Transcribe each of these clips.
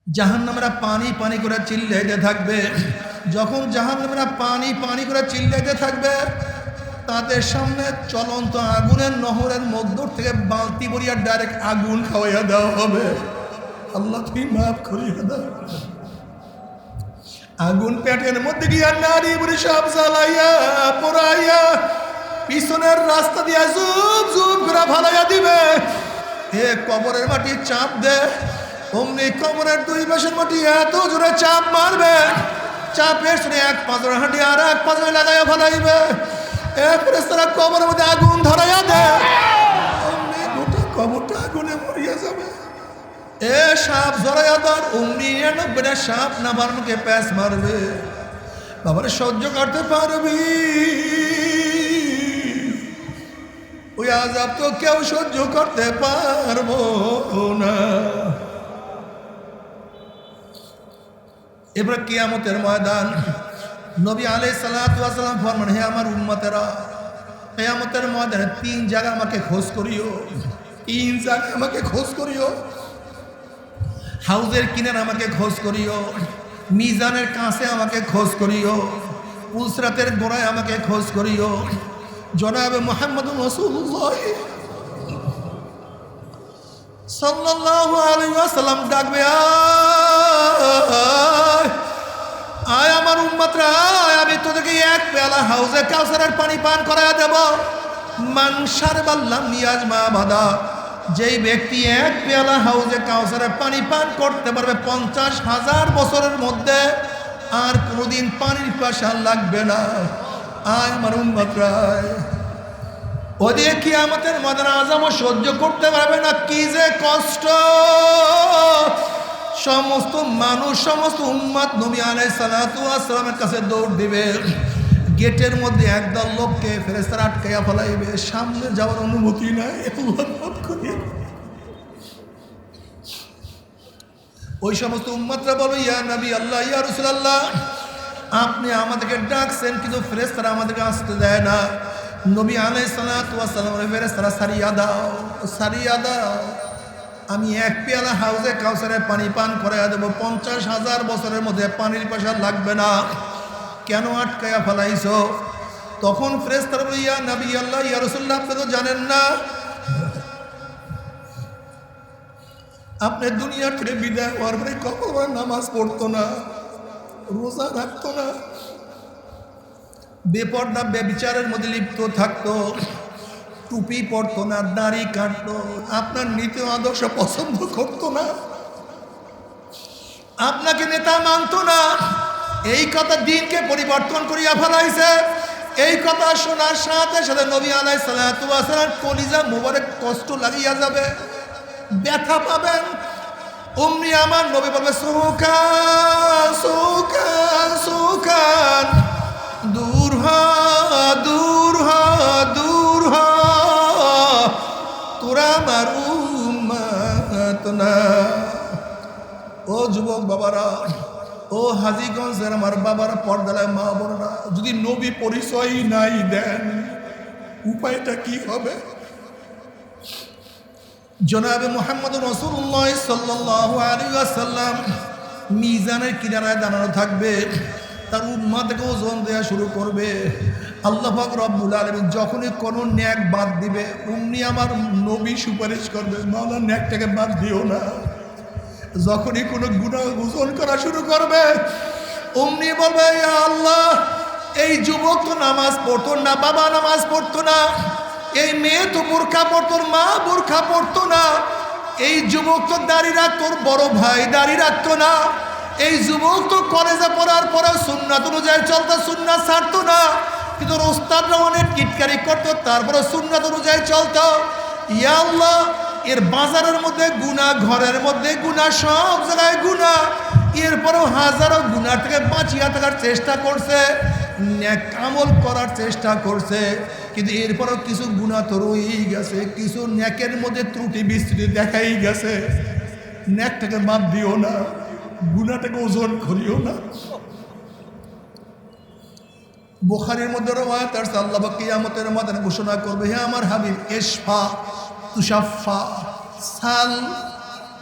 জাহান্নামীরা পানি পানি করে চিল্লাইতে থাকবে। যখন জাহান্নামীরা পানি পানি করে চিল্লাইতে থাকবে, তাদের সামনে চলন্ত আগুনের নহরের মধ্য থেকে বালতি ভরিয়া ডাইরেক্ট আগুন খাওয়াইয়া দেওয়া হবে। আল্লাহ তুমি মাফ করিয়া দাও। আগুন পেটের মধ্যে গিয়া নারী বুড়ি সব জ্বালাইয়া পোড়াইয়া পিছনের রাস্তা দিয়া জুব জুব করে ভালাইয়া দিবে। হে কবরের মাটি চাপ দে, অমনি কবরের দুই পাশের মাটি এত জোরে চাপ মারবে, চাপের শুনে এক পাঁচর হাঁটি আর এক পাঁচরে লাগাইয়া ফেলাইবে। এরপরে তারা কবরের মধ্যে আগুন ধরাইয়া দে, অমনি গোটা কবরটা আগুনে মরিয়া যাবে। এ সাপ জড়াইয়া ধর, অমনি ৯৯টা সাপ না বানানোকে প্যাঁচ মারবে। বাবারে সহ্য করতে পারবি? ওই আযাব তো কেউ সহ্য করতে পারবো না। এবার কিয়ামতের ময়দান, নবী আলাইহিস সালাতু ওয়াস সালাম ফরমান, হে আমার উম্মতেরা, কিয়ামতের ময়দানে ৩ জায়গা আমাকে খোঁজ করিও, ৩ জায়গা আমাকে খোঁজ করিও। হাউজের কিনারে আমাকে খোঁজ করিও, মিজানের কাছে আমাকে খোঁজ করিও, পুলসরাতের গোড়ায় আমাকে খোঁজ করিও। জনাবে মুহাম্মদুর রাসূলুল্লাহ সাল্লাল্লাহু আলাইহি ওয়াসাল্লাম ডাকবে, আয় আমার উম্মতরা, আমি তোদেরকে এক পেয়ালা হাউজে কাউসারের পানি পান করায়া দেব। মান শারবা লাম ইয়াজমা বাদা, যেই ব্যক্তি এক পেয়ালা হাউজে কাউসারের পানি পান করতে পারবে ৫০,০০০ বছরের মধ্যে আর কোনোদিন পানির পিপাসা লাগবে না। আয় আমার উম্মতরা, ওদিকে কিয়ামতের ময়দানে আযাব সহ্য করতে পারবে না। কি যে কষ্ট! সমস্ত মানুষ, সমস্ত উম্মত নবী আলাইহিস সালাতু ওয়াস সালামের কাছে দৌড় দিবে। গেটের মধ্যে একদল লোককে ফেরেশতারা আটকাইয়া ফেলাইবে, সামনে যাওয়ার অনুমতি নাই। আল্লাহ মাফ করিয়ে। ওই সমস্ত উম্মতরা বলবে, ইয়া নবী আল্লাহ, ইয়া রাসূলুল্লাহ, আপনি আমাদেরকে ডাকছেন কিন্তু ফেরেশতারা আমাদেরকে আসতে দেয় না। নবী আলাইহিস সালাতু ওয়াস সালামের ফেরেশতারা সারিয়া দাও, সারিয়া দাও, আমি এক পেয়ালা হাউজে কাউসারের পানি পান করাইয়া দেবো, ৫০,০০০ বছরের মধ্যে পানির পিপাসা লাগবে না। কেন আটকাইয়া ফেলাইছো? তখন ফেরেশতারা বলে, ইয়া নবী আল্লাহ, ইয়া রাসূলুল্লাহ, আপনি তো জানেন না, আপনি দুনিয়ার থেকে বিদায় হওয়ার পরে কখনো নামাজ পড়তো না, রোজা রাখতো না, বেপর্দা বেবিচারের মধ্যে লিপ্ত থাকতো, টুপি পরতো না, দাড়ি কাটতো, আপনার নীতি আদর্শ পছন্দ করতো না, আপনাকে নেতা মানতো না। এই কথা দিনকে পরিবর্তন করিয়া ফেলাইছে। এই কথা শোনার সাথে সাথে নবী আলাইহিস সালাতু ওয়াস সালাম কলিজা মোবারক কষ্ট লাগিয়া যাবে, ব্যথা পাবেন। অমনি আমার নবী বলবে, সুকান সুকান সুকান, দূর হ দূর হ দূর হ, তোরা আমার উম্মত না। ও যুবক বাবারা, ও হাজীগঞ্জের আমার বাবারা, পর্দায় মা বোনেরা, যদি নবী পরিচয় নাই দেন, উপায়টা কি হবে? জনাবে মুহাম্মদুর রাসূলুল্লাহ সাল্লাল্লাহু আলাইহি ওয়াসাল্লাম মিজানের কিনারায় দাঁড়ানো থাকবে, তার উম্মতকে ওজন দেওয়া শুরু করবে। আল্লাহ পাক রব্বুল আলামিন যখনই কোনো ন্যাক বাদ দিবে, অমনি আমার নবী সুপারিশ করবে, মাওলা ন্যাকটাকে বাদ দিও না। যখনই কোনো গুনাহ ওজন করা শুরু করবে, অমনি বলবে, ইয়া আল্লাহ, এই যুবক তো নামাজ পড়তো না, বাবা নামাজ পড়তো না, এই মেয়ে তো বোরখা পড়তো, মা বোরখা পড়তো না, এই যুবক তো দাড়ি রাখতো, বড় ভাই দাড়ি রাখতো না, এই যুবক তো কলেজে পড়ার পরে সুন্নাত অনুযায়ী চলতো, সুন্নাত ছাড়তো না, কিন্তু ওস্তাদরা অনেক টিটকারি করতো, তারপরে সুন্নাত অনুযায়ী চলতো। ইয়া আল্লাহ, এর বাজারের মধ্যে গুনাহ, ঘরের মধ্যে গুনাহ, সব জায়গায় গুনাহ, এরপরেও হাজারো গুনাহ থেকে বাঁচিয়া থাকার চেষ্টা করছে, নেক আমল করার চেষ্টা করছে, কিন্তু এরপরেও কিছু গুনাহ তো রয়েই গেছে, কিছু নেকের মধ্যে ত্রুটি বিস্তৃতি দেখাই গেছে। নেকটাকে বাদ দিও না, গুনাহটাকে ওজন করিও না। বুখারীর মধ্যে রওয়ায়াত আছে, আল্লাহ পাক কিয়ামতের ময়দানে ঘোষণা করবে, হে আমার হাবিব, ইশফা তুশাফা, সাল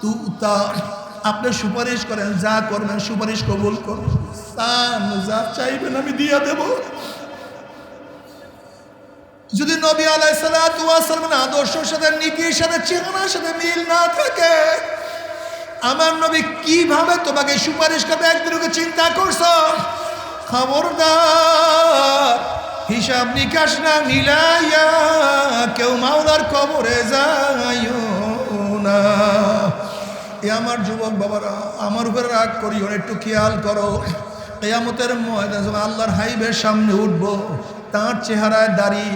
তুতা, আপনি সুপারিশ করেন, যা করবেন সুপারিশ কবুল করুন, যা চাইবেন আমি দিয়া দেব। যদি নবী আলাইহিস সালাতু ওয়াস সালামের আদর্শের সাথে, নীতির সাথে, চেতনার সাথে মিল না থাকে, আমার নবী কিভাবে তোমাকে সুপারিশ করবে একদিনকে চিন্তা করছো? খবরদার, হিসাব নিকাশ না মিলাইয়া কেউ মাওলার কবরে যাইও না। এ আমার যুবক বাবারা, আমার উপরে রাগ করিও, একটু খেয়াল করো। কিয়ামতের ময়দানে যখন আল্লাহর হাইবের সামনে উঠব, তার চেহারায় দাড়ি,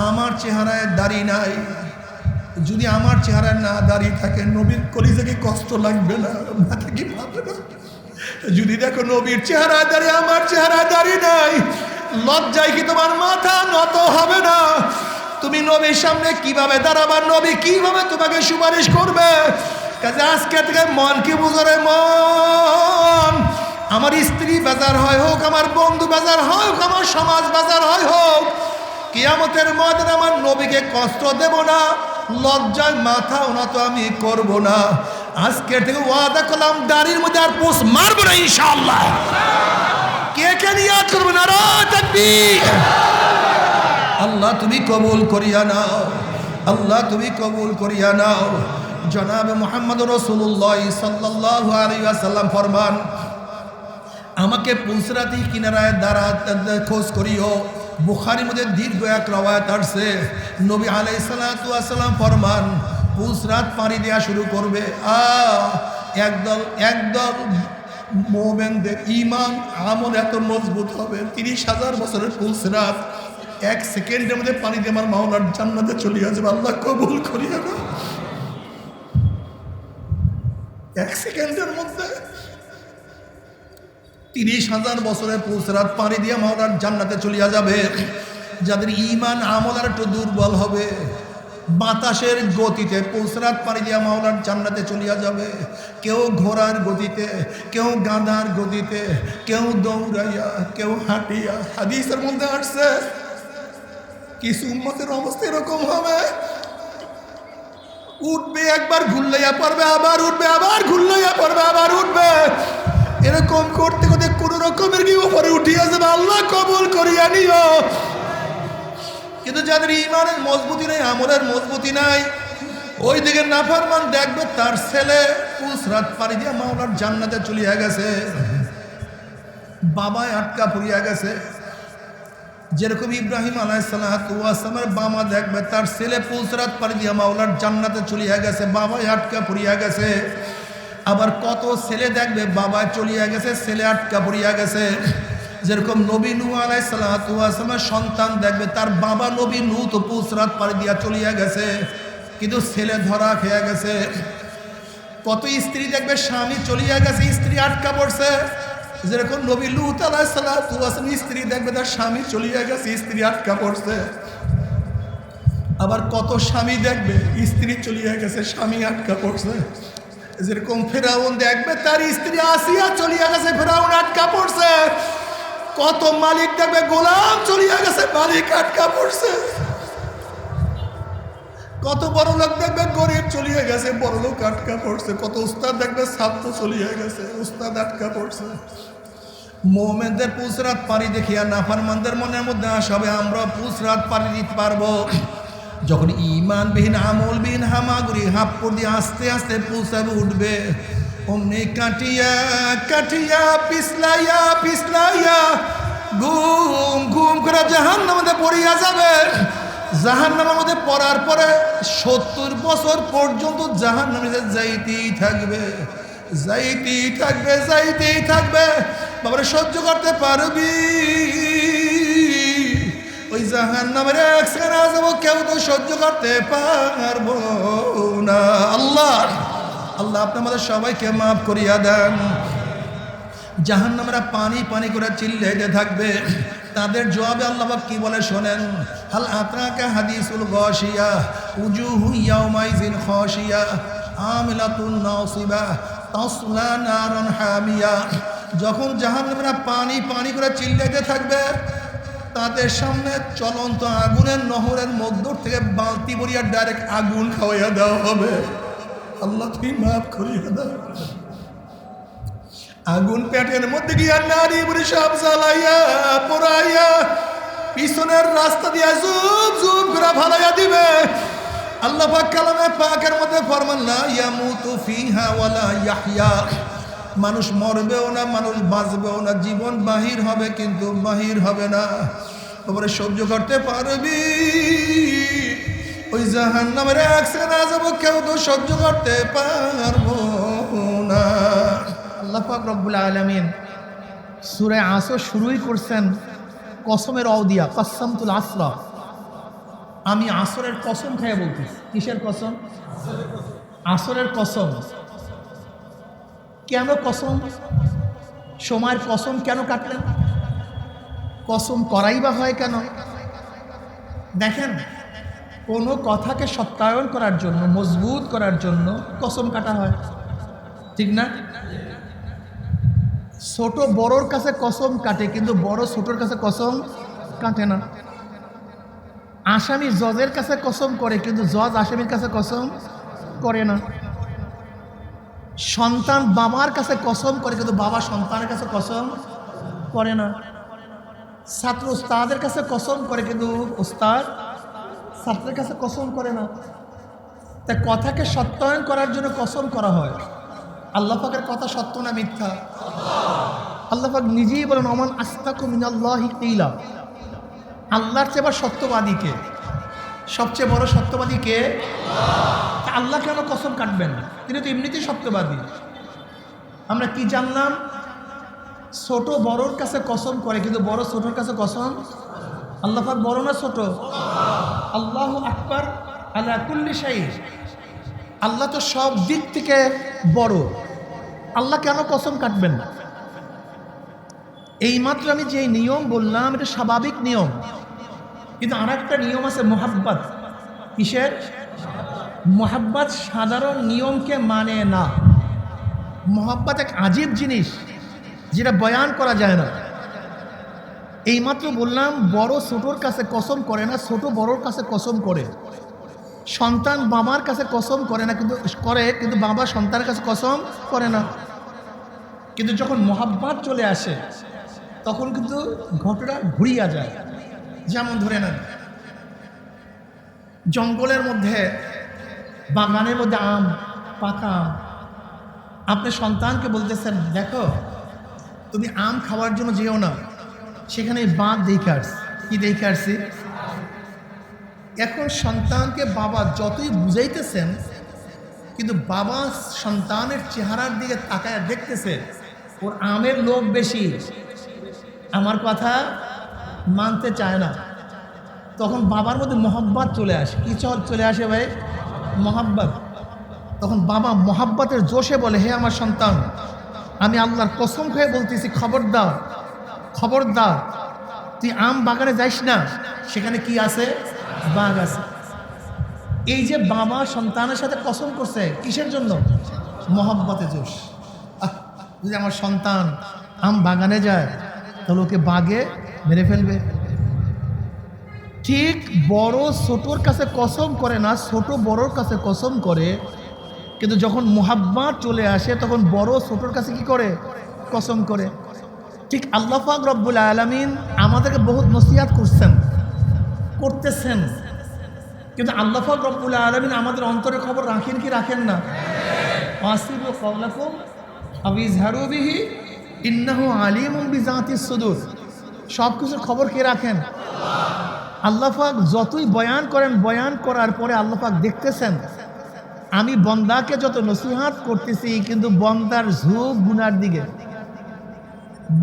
আমার চেহারায় দাড়ি নাই। যদি আমার চেহারায় না দাড়ি থাকে, নবীর কলিজাকে কষ্ট লাগবে না? মাথা কি ভাবে না? যদি দেখো নবীর চেহারায় দাড়ি, আমার চেহারায় দাড়ি নাই, লজ্জায় কি তোমার মাথা নত হবে না? তুমি নবীর সামনে কিভাবে দাঁড়াবার? নবী কিভাবে তোমাকে সুপারিশ করবে? কাজে আজকে থেকে মন কি বুঝরে, মন, আমার স্ত্রী বাজার হয় হোক, আমার বন্ধু বাজার হয় হোক, আমার সমাজ বাজার হয় হোক, কিয়ামতের ময়দানে আমার নবীকে কষ্ট দেব না, লজ্জায় মাথা উনত আমি করব না। আজকের থেকে ওয়াদা করলাম, দাড়ির মধ্যে আর পোষ মারবো না ইনশাআল্লাহ। কে কে নিয়াত করবে? নারায়ে তাকবীর। আল্লাহ তুমি কবুল করিয়া নাও, আল্লাহ তুমি কবুল করিয়া নাও। জনাবে মুহাম্মদ রাসূলুল্লাহ সাল্লাল্লাহু আলাইহি ওয়াসাল্লাম ফরমান, আমাকে পুলসরাতি কিনারায় দাঁড়াতে খোঁজ করিও। বুখারীর মধ্যে দীর্ঘ এক রওয়ায়াত আসছে, নবী আলাইহিস সালাতু ওয়াস সালাম ফরমান, পুলসরাত পাড়ি দেওয়া শুরু করবে। একদল মুমিনদের ঈমান আমল এত মজবুত হবে, 30,000 বছরের পুলসরাত এক সেকেন্ডের মধ্যে পানি দিয়ে আমার মাওলার জান্নাতে চলে যাবে। আল্লাহ কবুল করিয়া নাও। এক সেকেন্ডের মধ্যে 30,000 বছরের পুলসরাত পানি দিয়ে মাওলার জান্নাতে চলিয়া যাবে। যাদের ঈমান আমল আর একটু দুর্বল হবে, বাতাসের গতিতে পুলসরাত পানি দিয়ে মাওলার জান্নাতে চলিয়া যাবে। কেউ ঘোড়ার গতিতে, কেউ গাধার গতিতে, কেউ দৌড়াইয়া, কেউ হাঁটিয়া। হাদিসের মধ্যে আসছে কিছু উম্মতের অবস্থা এরকম হবে, উঠবে একবার ঘুরলাইয়া পড়বে, আবার উঠবে, আবার ঘুরলাইয়া পড়বে, আবার উঠবে। এরকম করতে করতে কোন রকমের কি উপরে উঠিয়া যাবে। আল্লাহ কবুল করিয়া নিও। কিন্তু যাদের ঈমানের মজবুতি নেই, আমলের মজবুতি নাই, ওই দিকে নাফরমান দেখবে তার ছেলে পুলসরাত পাড়ি দিয়া মাওলার জান্নাতে চলিয়া গেছে, বাবায় আটকা পড়িয়া গেছে। যেরকম ইব্রাহিম আলাইহিস সালাতু ওয়াস সালামের বাবা দেখবে তার ছেলে পুলসরাত পাড়ি দিয়া মাওলার জান্নাতে চলিয়া গেছে, বাবায় আটকা পড়িয়া গেছে। আবার কত ছেলে দেখবে বাবায় চলিয়া গেছে, ছেলে আটকা পড়িয়া গেছে। যেরকম নবী নূহ আলাইহিস সালাতু ওয়াস সালামের সন্তান দেখবে তার বাবা নবী নূহ তো পুলসরাত পাড়ি দিয়া চলিয়া গেছে, কিন্তু ছেলে ধরা খেয়ে গেছে। কত স্ত্রী দেখবে স্বামী চলিয়া গেছে, স্ত্রী আটকা পড়ছে। যেরকম নবী লূত আলাইহিস সালাতু ওয়াস সালামের স্ত্রী দেখবে তার স্বামী চলিয়া গেছে, স্ত্রী আটকা পড়ছে। আবার কত স্বামী দেখবে স্ত্রী চলিয়া গেছে, স্বামী আটকা পড়ছে। যেরকম ফেরাউন দেখবে তার স্ত্রী আসিয়া চলিয়া গেছে, ফেরাউন আটকা পড়ছে। কত মালিক দেখবে গোলাম চলিয়া গেছে, মালিক আটকা পড়ছে। কত বড় লোক দেখবে গরিব চলিয়া গেছে, বড় লোক আটকা পড়ছে। কত উস্তাদ দেখবে ছাত্র চলিয়া গেছে, উস্তাদ আটকা পড়ছে। মুমিনদের পুলসরাত পাড়ি দেখিয়া নাফরমানদের মনের মধ্যে আশা হবে, আমরা পুলসরাত পাড়ি দিতে পারবো। যখন ঈমানবিহীন আমলবিহীন হামাগুড়ি হাপ্পড় দিয়ে আস্তে আস্তে পুলসরাত উঠবে, অমনি কাটিয়া কাটিয়া পিছলাইয়া পিছলাইয়া ঘুম ঘুম করে জাহান্নামের মধ্যে পড়িয়া যাবে। জাহান্নামের মধ্যে পড়ার পরে 70 বছর পর্যন্ত জাহান্নামে যাইতেই থাকবে, যাইতেই থাকবে, যাইতেই থাকবে। বাবারে সহ্য করতে পারবি? ওই জাহান্নামের এক সেকেন্ড যাবো, কেউ তো সহ্য করতে পারবো না। আল্লাহ আল্লাহ আপনি আমাদের সবাইকে মাফ করিয়া দেন। জাহান্নামরা পানি পানি করে চিল্লাইতে থাকবে। তাদের জবাবে আল্লাহ পাক কি বলে শোনেন, হাল আতরাকা হাদিসুল গাশিয়া উজুহু ইয়াউমাইজিন খাশিয়া আমিলাতুন নাসিবা তাসলা নারান হামিয়া। যখন জাহান্নামরা পানি পানি করে চিল্লাইতে থাকবে, তাদের সামনে চলন্ত আগুনের নহরের মধ্য থেকে বালতি ভরিয়া ডাইরেক্ট আগুন খাওয়াইয়া দেওয়া হবে। আল্লাহ তুমি মাফ করিয়া দাও। আগুন পেটের মধ্যে গিয়া নারী বুড়ি সব জ্বালাইয়া পোড়াইয়া পিছনের রাস্তা দিয়া জুব জুব করে ভালাইয়া দিবে। আল্লাহ পাক কালামে পাকের মধ্যে ফরমান লা ইয়ামুতু ফিহা ওয়ালা ইয়াহইয়া, মানুষ মরবেও না, মানুষ বাঁচবেও না, জীবন বাহির হবে কিন্তু বাহির হবে না। তোমরা সহ্য করতে পারবি ওই জাহান্নামের এক সেকেন্ড আযাব কেউ তো সহ্য করতে পারবো না। আল্লাহ পাক রব্বুল আলামিন সূরা আসর শুরুই করছেন কসমের অদিয়া, কাসসামতুল আসরা, আমি আসরের কসম খেয়ে বলতেছি। কিসের কসম? আসরের কসম। কেন কসম? সময়ের কসম কেন কাটলেন? কসম করাই বা হয় কেন? দেখেন, কোনো কথাকে সত্যায়ন করার জন্য, মজবুত করার জন্য কসম কাটা হয়, ঠিক না? ছোট বড়োর কাছে কসম কাটে, কিন্তু বড় ছোটর কাছে কসম কাটে না। আসামি জজের কাছে কসম করে, কিন্তু জজ আসামির কাছে কসম করে না। সন্তান বাবার কাছে কসম করে, কিন্তু বাবা সন্তানের কাছে কসম করে না। ছাত্র উস্তাদের কাছে কসম করে, কিন্তু উস্তাদ ছাত্রের কাছে কসম করে না। তাই কথাকে সত্যায়ন করার জন্য কসম করা হয়। আল্লাহ পাকের কথা সত্য না মিথ্যা? আল্লাহ পাক নিজেই বলেন ওমান আসতাকু মিনাল্লাহি কিলা, আল্লাহর চেয়ে বড় সত্যবাদী কে? সবচেয়ে বড় সত্যবাদী কে? আল্লাহ কেন কসম কাটবেন? তিনি তো এমনিতেই সত্যবাদী। আমরা কি জানলাম? ছোট বড়োর কাছে কসম করে, কিন্তু বড় ছোটর কাছে কসম। আল্লাহ পাক বড় না ছোট? আল্লাহু আকবার আলা কুল্লি শাই। আল্লাহ তো সব দিক থেকে বড়। আল্লাহ কেন কসম কাটবেন? এইমাত্র আমি যে নিয়ম বললাম এটা স্বাভাবিক নিয়ম, কিন্তু আর একটা নিয়ম আছে মোহাব্বত। কিসের? মোহাব্বত সাধারণ নিয়মকে মানে না। মোহাব্বত এক আজীব জিনিস, যেটা বয়ান করা যায় না। এইমাত্র বললাম বড় ছোটর কাছে কসম করে না, ছোট বড়োর কাছে কসম করে। সন্তান বাবার কাছে কসম করে না, কিন্তু বাবা সন্তানের কাছে কসম করে না। কিন্তু যখন মোহাব্বত চলে আসে তখন কিন্তু ঘটনা ঘুরিয়া যায়। যেমন ধরে নেন, জঙ্গলের মধ্যে, বাগানের মধ্যে আম, পাকা আম। আপনি সন্তানকে বলতেছেন দেখো তুমি আম খাওয়ার জন্য যেও না, সেখানে বাঁধ দেখে আসছি। কি দেখে আসছি? এখন সন্তানকে বাবা যতই বুঝাইতেছেন, কিন্তু বাবা সন্তানের চেহারার দিকে তাকায় দেখতেছে ওর আমের লোভ বেশি, আমার কথা মানতে চায় না। তখন বাবার মধ্যে মহব্বত চলে আসে। কি চলে আসে ভাই? মহব্বত। তখন বাবা মহব্বতের জোশে বলে, হে আমার সন্তান, আমি আল্লাহর কসম খেয়ে বলতেছি, খবরদার খবরদার তুই আম বাগানে যাইস না, সেখানে কি আছে? বাঘ আছে। এই যে বাবা সন্তানের সাথে কসম করছে, কিসের জন্য? মহব্বতে জোশ। যদি আমার সন্তান আম বাগানে যায় তাহলে ওকে বাঘে মেরে ফেলবে। ঠিক বড় ছোটর কাছে কসম করে না, ছোট বড়োর কাছে কসম করে, কিন্তু যখন মুহাব্বত চলে আসে তখন বড় ছোটর কাছে কি করে? কসম করে। ঠিক আল্লাহ পাক রব্বুল আলামিন আমাদেরকে বহুত নসিহত করতেছেন, কিন্তু আল্লাহ পাক রব্বুল আলামিন আমাদের অন্তরের খবর রাখেন কি রাখেন না? আসিবু কওলাকুম আও ইজহারু বিহি ইন্নাহু আলিমুম বিযাতিস সুদূর। সব কিছুর খবর কে রাখেন? আল্লাহ পাক যতই বয়ান করেন, বয়ান করার পরে আল্লাহ পাক দেখতেছেন আমি বন্দাকে যত নসিহত করতেছি, কিন্তু বন্দার ঝোঁক গুনার দিকে,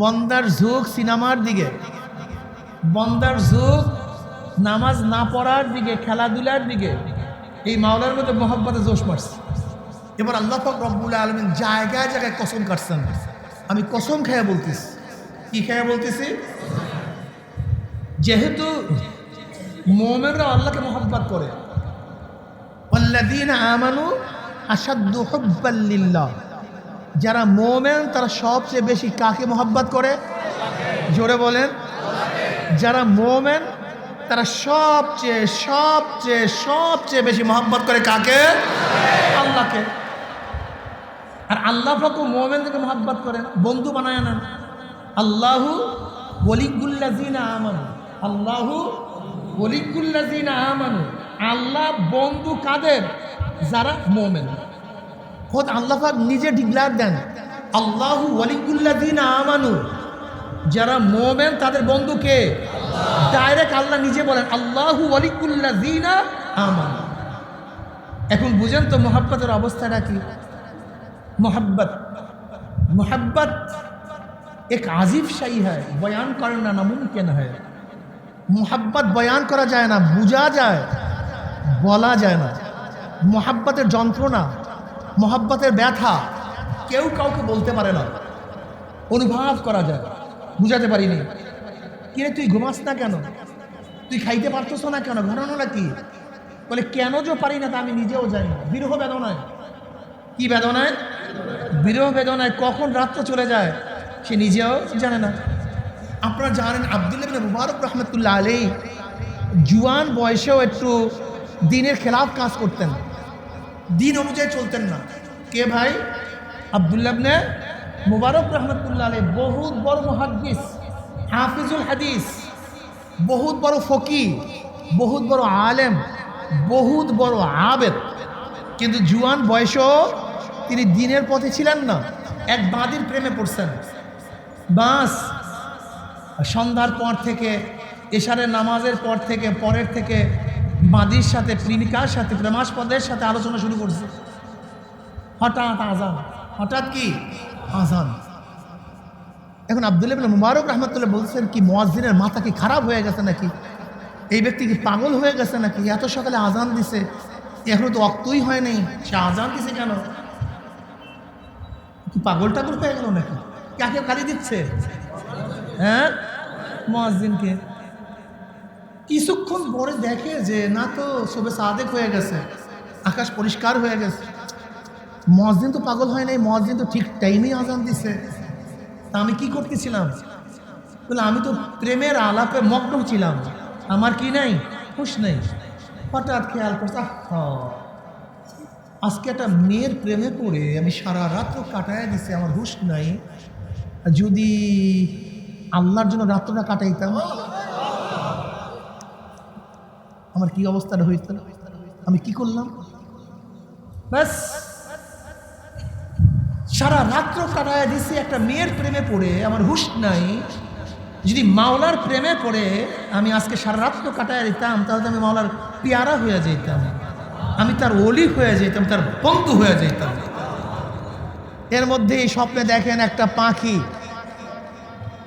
বন্দার ঝোঁক সিনেমার দিকে, বন্দার ঝোঁক নামাজ না পড়ার দিকে, খেলাধুলার দিকে। এই মাওলার মধ্যে মহব্বতে জোশ মারছে। এবার আল্লাহ পাক রব্বুল আলামিন জায়গায় জায়গায় কসম কাটছেন। আমি কসম খেয়ে বলতেছি। কি খেয়ে বলতেছি? যেহেতু মুমিনরা আল্লাহকে মহব্বত করে, ওয়াল্লাযীনা আমানু আশাদ্দু হুব্বাল লিল্লাহ, যারা মুমিন তারা সবচেয়ে বেশি কাকে মহব্বত করে? জোরে বলেন। যারা মুমিন তারা সবচেয়ে সবচেয়ে সবচেয়ে বেশি মহব্বত করে কাকে? আল্লাহকে। আর আল্লাহ পাক মুমিনদেরকে মহব্বত করেন, বন্ধু বানায় নেন। আল্লাহু ওয়ালিউল্লাযিনা আমানু, আল্লাহু ওয়ালিউল্লাযিনা আমানু, আল্লাহ বন্ধু কাদের? যারা মুমিন। খোদ আল্লাহ পাক নিজে ডিক্লেয়ার দেন, আল্লাহু ওয়ালিউল্লাযিনা আমানু, যারা মুমিন তাদের বন্ধু কে? ডাইরেক্ট আল্লাহ নিজে বলেন আল্লাহু ওয়ালিউল্লাযিনা আমানু। এখন বুঝেন তো মোহাব্বতের অবস্থাটা কি? मोहब्बत एक अजीब शाही है, बयान करना नामुमकिन है। मोहब्बत बयान करा जाए ना, बुझा जाए, বলা যায় না। মোহাব্বতের যন্ত্রণা, মোহাব্বতের ব্যথা কেউ কাউকে বলতে পারে না, অনুভব করা যায়, বুঝাতে পারিনি। কিরে তুই ঘুমাস না কেন? তুই খাইতে পারতছ না কেন? ঘটনাটা কি? বলে কেন যে পারি না তা আমি নিজেও জানি না। বিরহ বেদনায়, কি বেদনায়? বিরহ বেদনায় কখন রাত্র চলে যায় সে নিজেও জানে না। আপনারা জানেন আব্দুল্লাহ ইবনে মুবারক রহমতুল্লাহ আলাইহি জুয়ান বয়সেও একটু দিনের খেলাফ কাজ করতেন, দিন অনুযায়ী চলতেন না। কে ভাই? আব্দুল্লাহ ইবনে মুবারক রহমতুল্লাহ আলাইহি বহুত বড় মুহাদ্দিস, হাফিজুল হাদিস, বহুত বড় ফকি, বহুত বড় আলেম, বহুত বড় আবেদ, কিন্তু জুয়ান বয়সেও তিনি দিনের পথে ছিলেন না। এক বাঁদির প্রেমে পড়ছেন। বাস সন্ধ্যার পর থেকে, এশারের নামাজের পর থেকে, পরের থেকে বাঁদির সাথে, প্রেমিকার সাথে, প্রেমাস্পদের সাথে আলোচনা শুরু করছে। হঠাৎ আজান, হঠাৎ কি আজান। এখন আব্দুল্লাহ ইবনে মুবারক রাহমাতুল্লাহ বলছেন কি মুয়াজ্জিনের মাথা কি খারাপ হয়ে গেছে নাকি? এই ব্যক্তি কি পাগল হয়ে গেছে নাকি? এত সকালে আজান দিছে, এখনো তো অক্তই হয় নাই, সে আজান দিছে কেন? কি পাগল টাগল হয়ে গেল নাকি? কাকে গালি দিচ্ছে? হ্যাঁ, মুয়াজ্জিনকে। কিছুক্ষণ পরে দেখে যে না তো সবে সাদেক হয়ে গেছে, আকাশ পরিষ্কার হয়ে গেছে। মুয়াজ্জিন তো পাগল হয় নাই, মুয়াজ্জিন তো ঠিক টাইমেই আজান দিছে। তা আমি কি করতেছিলাম? বলে আমি তো প্রেমের আলাপে মগ্ন ছিলাম, আমার কি নাই, হুঁশ নেই। হঠাৎ খেয়াল করছে আজকে একটা মেয়ের প্রেমে পড়ে আমি সারা রাত্র কাটায় দিছি, আমার হুঁশ নাই। যদি আল্লাহর জন্য রাত্রটা কাটাইতাম আমার কি অবস্থাটা হইত? আমি কি করলাম? ব্যাস সারা রাত্র কাটায় দিছি একটা মেয়ের প্রেমে পড়ে, আমার হুঁশ নাই। যদি মাওলার প্রেমে পড়ে আমি আজকে সারা রাত্র কাটায় দিতাম, তাহলে আমি মাওলার পেয়ারা হয়ে যেতাম, আমি তার ওলি হয়ে যেতাম, তার বন্ধু হয়ে যেতাম। এর মধ্যে এই স্বপ্নে দেখেন একটা পাখি,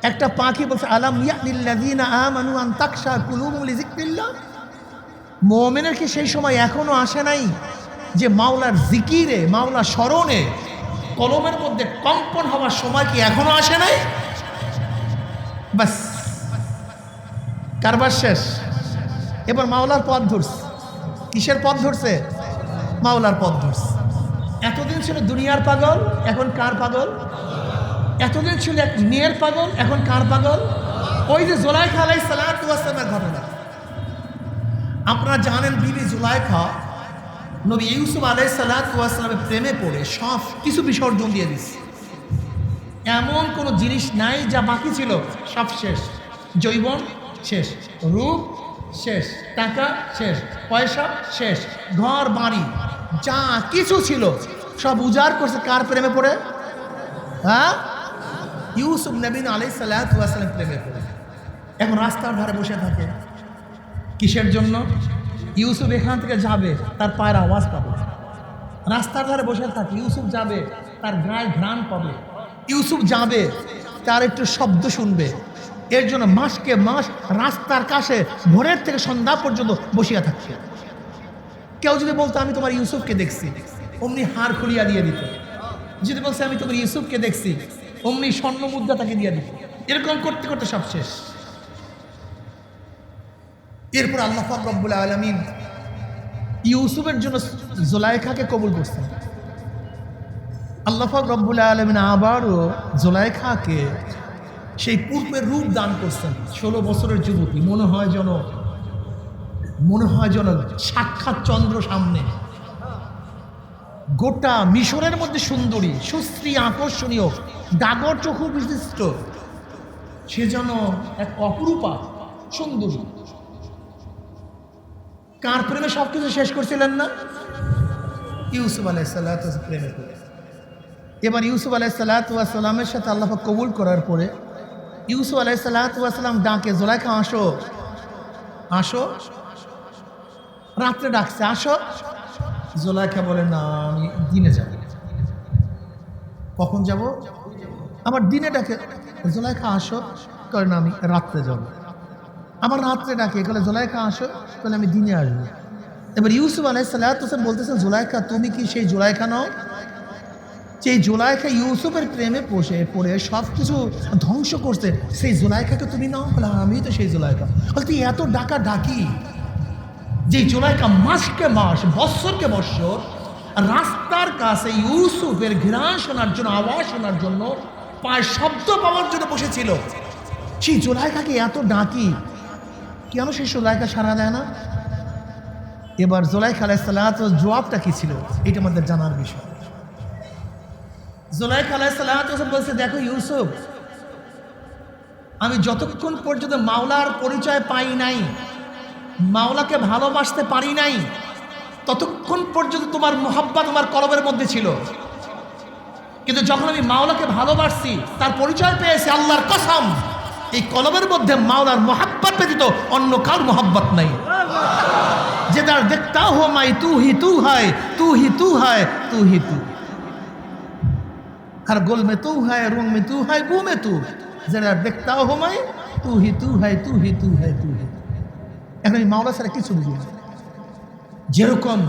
একটা পাখি বলছে আলাম ইয়ানিল্লাযিনা আমানু আন তাকশা কুলুবুহুম লিযিকরিল্লাহ। মুমিনের কি সেই সময় এখনো আসে নাই যে মাওলার জিকিরে, মাওলার স্মরণে কলমের মধ্যে কম্পন হওয়ার সময় কি এখনো আসে নাই? বাস কারবার শেষ। এবার মাওলার পথ ধরছে। কিসের পথ ধরছে? মাওলার পথ ধরছে। এতদিন ছিল দুনিয়ার পাগল, এখন কার পাগল? এতদিন ছিল এক মেয়ের পাগল, এখন কার পাগল? ওই যে জুলাইখা আলাইহিস সালাতু ওয়াস সালামের ঘটনা আপনারা জানেন। বিবি জুলাইখা নবী ইউসুফ আলাইহিস সালাতু ওয়াস সালামের প্রেমে পড়ে সব কিছু বিসর্জন দিয়ে দিচ্ছে। এমন কোনো জিনিস নাই যা বাকি ছিল, সব শেষ। যৌবন শেষ, রূপ শেষ, টাকা শেষ, পয়সা শেষ, ঘর বাড়ি যা কিছু ছিল সব উজাড় করছে। কার প্রেমে পড়ে? হ্যাঁ, ইউসুফ নবী আলাইহিস সালাতু ওয়াস সালাম প্রেমে পড়ে। এখন রাস্তার ধারে বসে থাকে। কিসের জন্য? ইউসুফ এখান থেকে যাবে, তার পায়ের আওয়াজ পাবে। রাস্তার ধারে বসে থাকে, ইউসুফ যাবে, তার গায়ে ঘ্রাণ পাবে। ইউসুফ যাবে, তার একটু শব্দ শুনবে। এর জন্য মাসকে মাস রাস্তার কাছে ভোরের থেকে সন্ধ্যা পর্যন্ত বসিয়া থাকছে। কেউ যদি বলতো আমি তোমার ইউসুফকে দেখছি, অমনি হাড় খুলিয়া দিয়ে দিত। যদি বলছে আমি তোমার ইউসুফকে দেখছি, অমনি স্বর্ণ মুদ্রা তাকে দিয়ে দিত। এরকম করতে করতে সব শেষ। এরপর আল্লাহ পাক রব্বুল আলামিন ইউসুফের জন্য জুলাইখাকে কবুল করছেন। আল্লাহ পাক রব্বুল আলামিন আবারও জুলাইখাকে সেই পূর্বের রূপ দান করছেন। 16 বছরের যুবতী, মনে হয় যেন সাক্ষাৎ চন্দ্র সামনে। গোটা মিশরের মধ্যে সুন্দরী, সুশ্রী, আকর্ষণীয়, ডাগর চক্ষু বিশিষ্ট, সে যেন এক অপরূপা সুন্দরী। কার প্রেমে সবকিছু শেষ করছিলেন না? ইউসুফ আলাইহিসসালাম প্রেমে পড়ে। এবার ইউসুফ আলাইহিসসালামের সাথে আল্লাহ পাক কবুল করার পরে ইউসুফ আলাইহিসসালাম ডাকে, জুলাইখা আসো আসো। রাত্রে ডাকছে, আসো। জুলাইখা বলে, না আমি দিনে যাব। কখন যাব? আমার দিনে ডাকে। জুলাইখা আসো, করে না আমি রাত্রে যাব। আমার রাত্রে ডাকে, বলে জুলাইখা আসো, বলে আমি দিনে আসবো। এবার ইউসুফ আলাইহিসসালাম বলতেছেন, জুলাইখা তুমি কি সেই জুলাইখা নও? সেই জুলাইখা ইউসুফের প্রেমে পড়ে সব কিছু ধ্বংস করছে, সেই জুলাইখাকে তুমি নাও? বলে আমি তো সেই জুলাইখা। বলে তুই এত ডাকা ডাকি, যে জুলাইখা মাসকে মাস, বৎসরকে বৎসর রাস্তার কাছে ইউসুফের ঘ্রাণ শোনার জন্য, আওয়াজ শোনার জন্য, পায়ের শব্দ পাওয়ার জন্য বসেছিল, সেই জুলাইখাকে এত ডাকি, কেন সেই জুলাইখা সাড়া দেয় না? এবার জুলাইখা আলাইহিসসালাম জবাবটা কি ছিল, এটা আমাদের জানার বিষয়। জুলাইখা আলাইহিসসালাম বলছে, দেখো ইউসুফ, আমি যতক্ষণ পর্যন্ত মাওলার পরিচয় পাই নাই, মাওলাকে ভালোবাসতে পারি নাই, ততক্ষণ পর্যন্ত তোমার মুহাব্বত আমার কলবের মধ্যে ছিল। কিন্তু যখন আমি মাওলাকে ভালোবাসছি, তার পরিচয় পেয়েছি, আল্লাহর কসম, এই কলবের মধ্যে মাওলার মুহাব্বত ব্যতীত অন্য কার মুহাব্বত নাই। যে তার দেখতা হো মাই তু হি তু হয়, তু হি তু হয়, তু হি তু, हर गोल में तू है, रूम में तू है, बू में तू, जरा देखता हो मैं तू ही तू है, तू ही तू है, तू ही। এখন এই মাওলা ছাড়া কিছু বুঝি না। যেরকম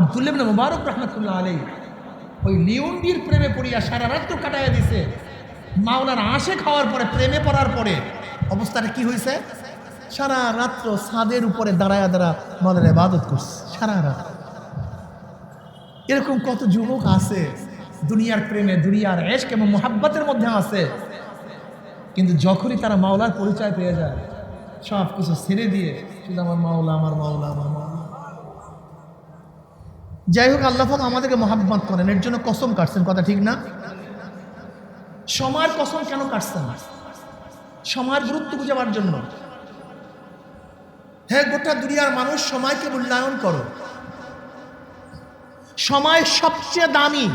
আব্দুল্লাহ ইবনে মুবারক রাহমাতুল্লাহ আলাইহি ওই লিওন্ডির প্রেমে পড়িয়া সারা রাত কাটাইয়া দিছে, মাওলার আশিক হওয়ার পরে, প্রেমে পড়ার পরে অবস্থাটা কি হয়েছে? সারা রাত্র ছাদের উপরে দাঁড়ায়া মাওলার ইবাদত করছে সারা রাত। এরকম কত যুবক আছে দুনিয়ার প্রেমে, দুনিয়ার ইশক এবং মুহাব্বতের মধ্যে আছে, কিন্তু যখনই তারা মাওলার পরিচয় পেয়ে যায়, সব কিছু ছেড়ে দিয়ে শুধু আমার মাওলা, আমার মাওলা, আমার মাওলা। যাই হোক, আল্লাহ পাক আমাদেরকে মুহাব্বত করেন, এর জন্য কসম কাটছেন, কথা ঠিক না? সময়ের কসম কেন কাটছেন? সময়ের গুরুত্ব বুঝাবার জন্য। হ্যাঁ, গোটা দুনিয়ার মানুষ সময়কে মূল্যায়ন করো। সময় সবচেয়ে দামি,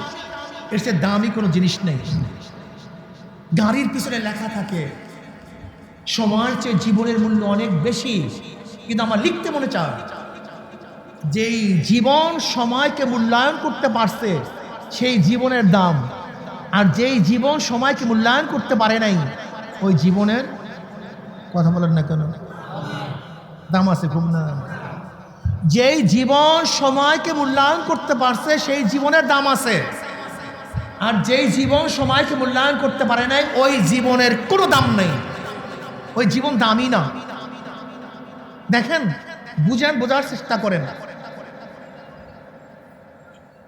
এর চেয়ে দামি কোনো জিনিস নেই। গাড়ির পিছনে লেখা থাকে সময়ের চেয়ে জীবনের মূল্য অনেক বেশি, কিন্তু আমার লিখতে মনে চায়, যেই জীবন সময়কে মূল্যায়ন করতে পারছে সেই জীবনের দাম, আর যেই জীবন সময়কে মূল্যায়ন করতে পারে নাই ওই জীবনের, কথা বলেন না কেন, দাম আছে খুব না। যেই জীবন সময়কে মূল্যায়ন করতে পারছে সেই জীবনের দাম আছে, আর যেই জীবন সময়কে মূল্যায়ন করতে পারে নাই ওই জীবনের কোনো দাম নেই, ওই জীবন দামই না। দেখেন, বোঝার চেষ্টা করেন।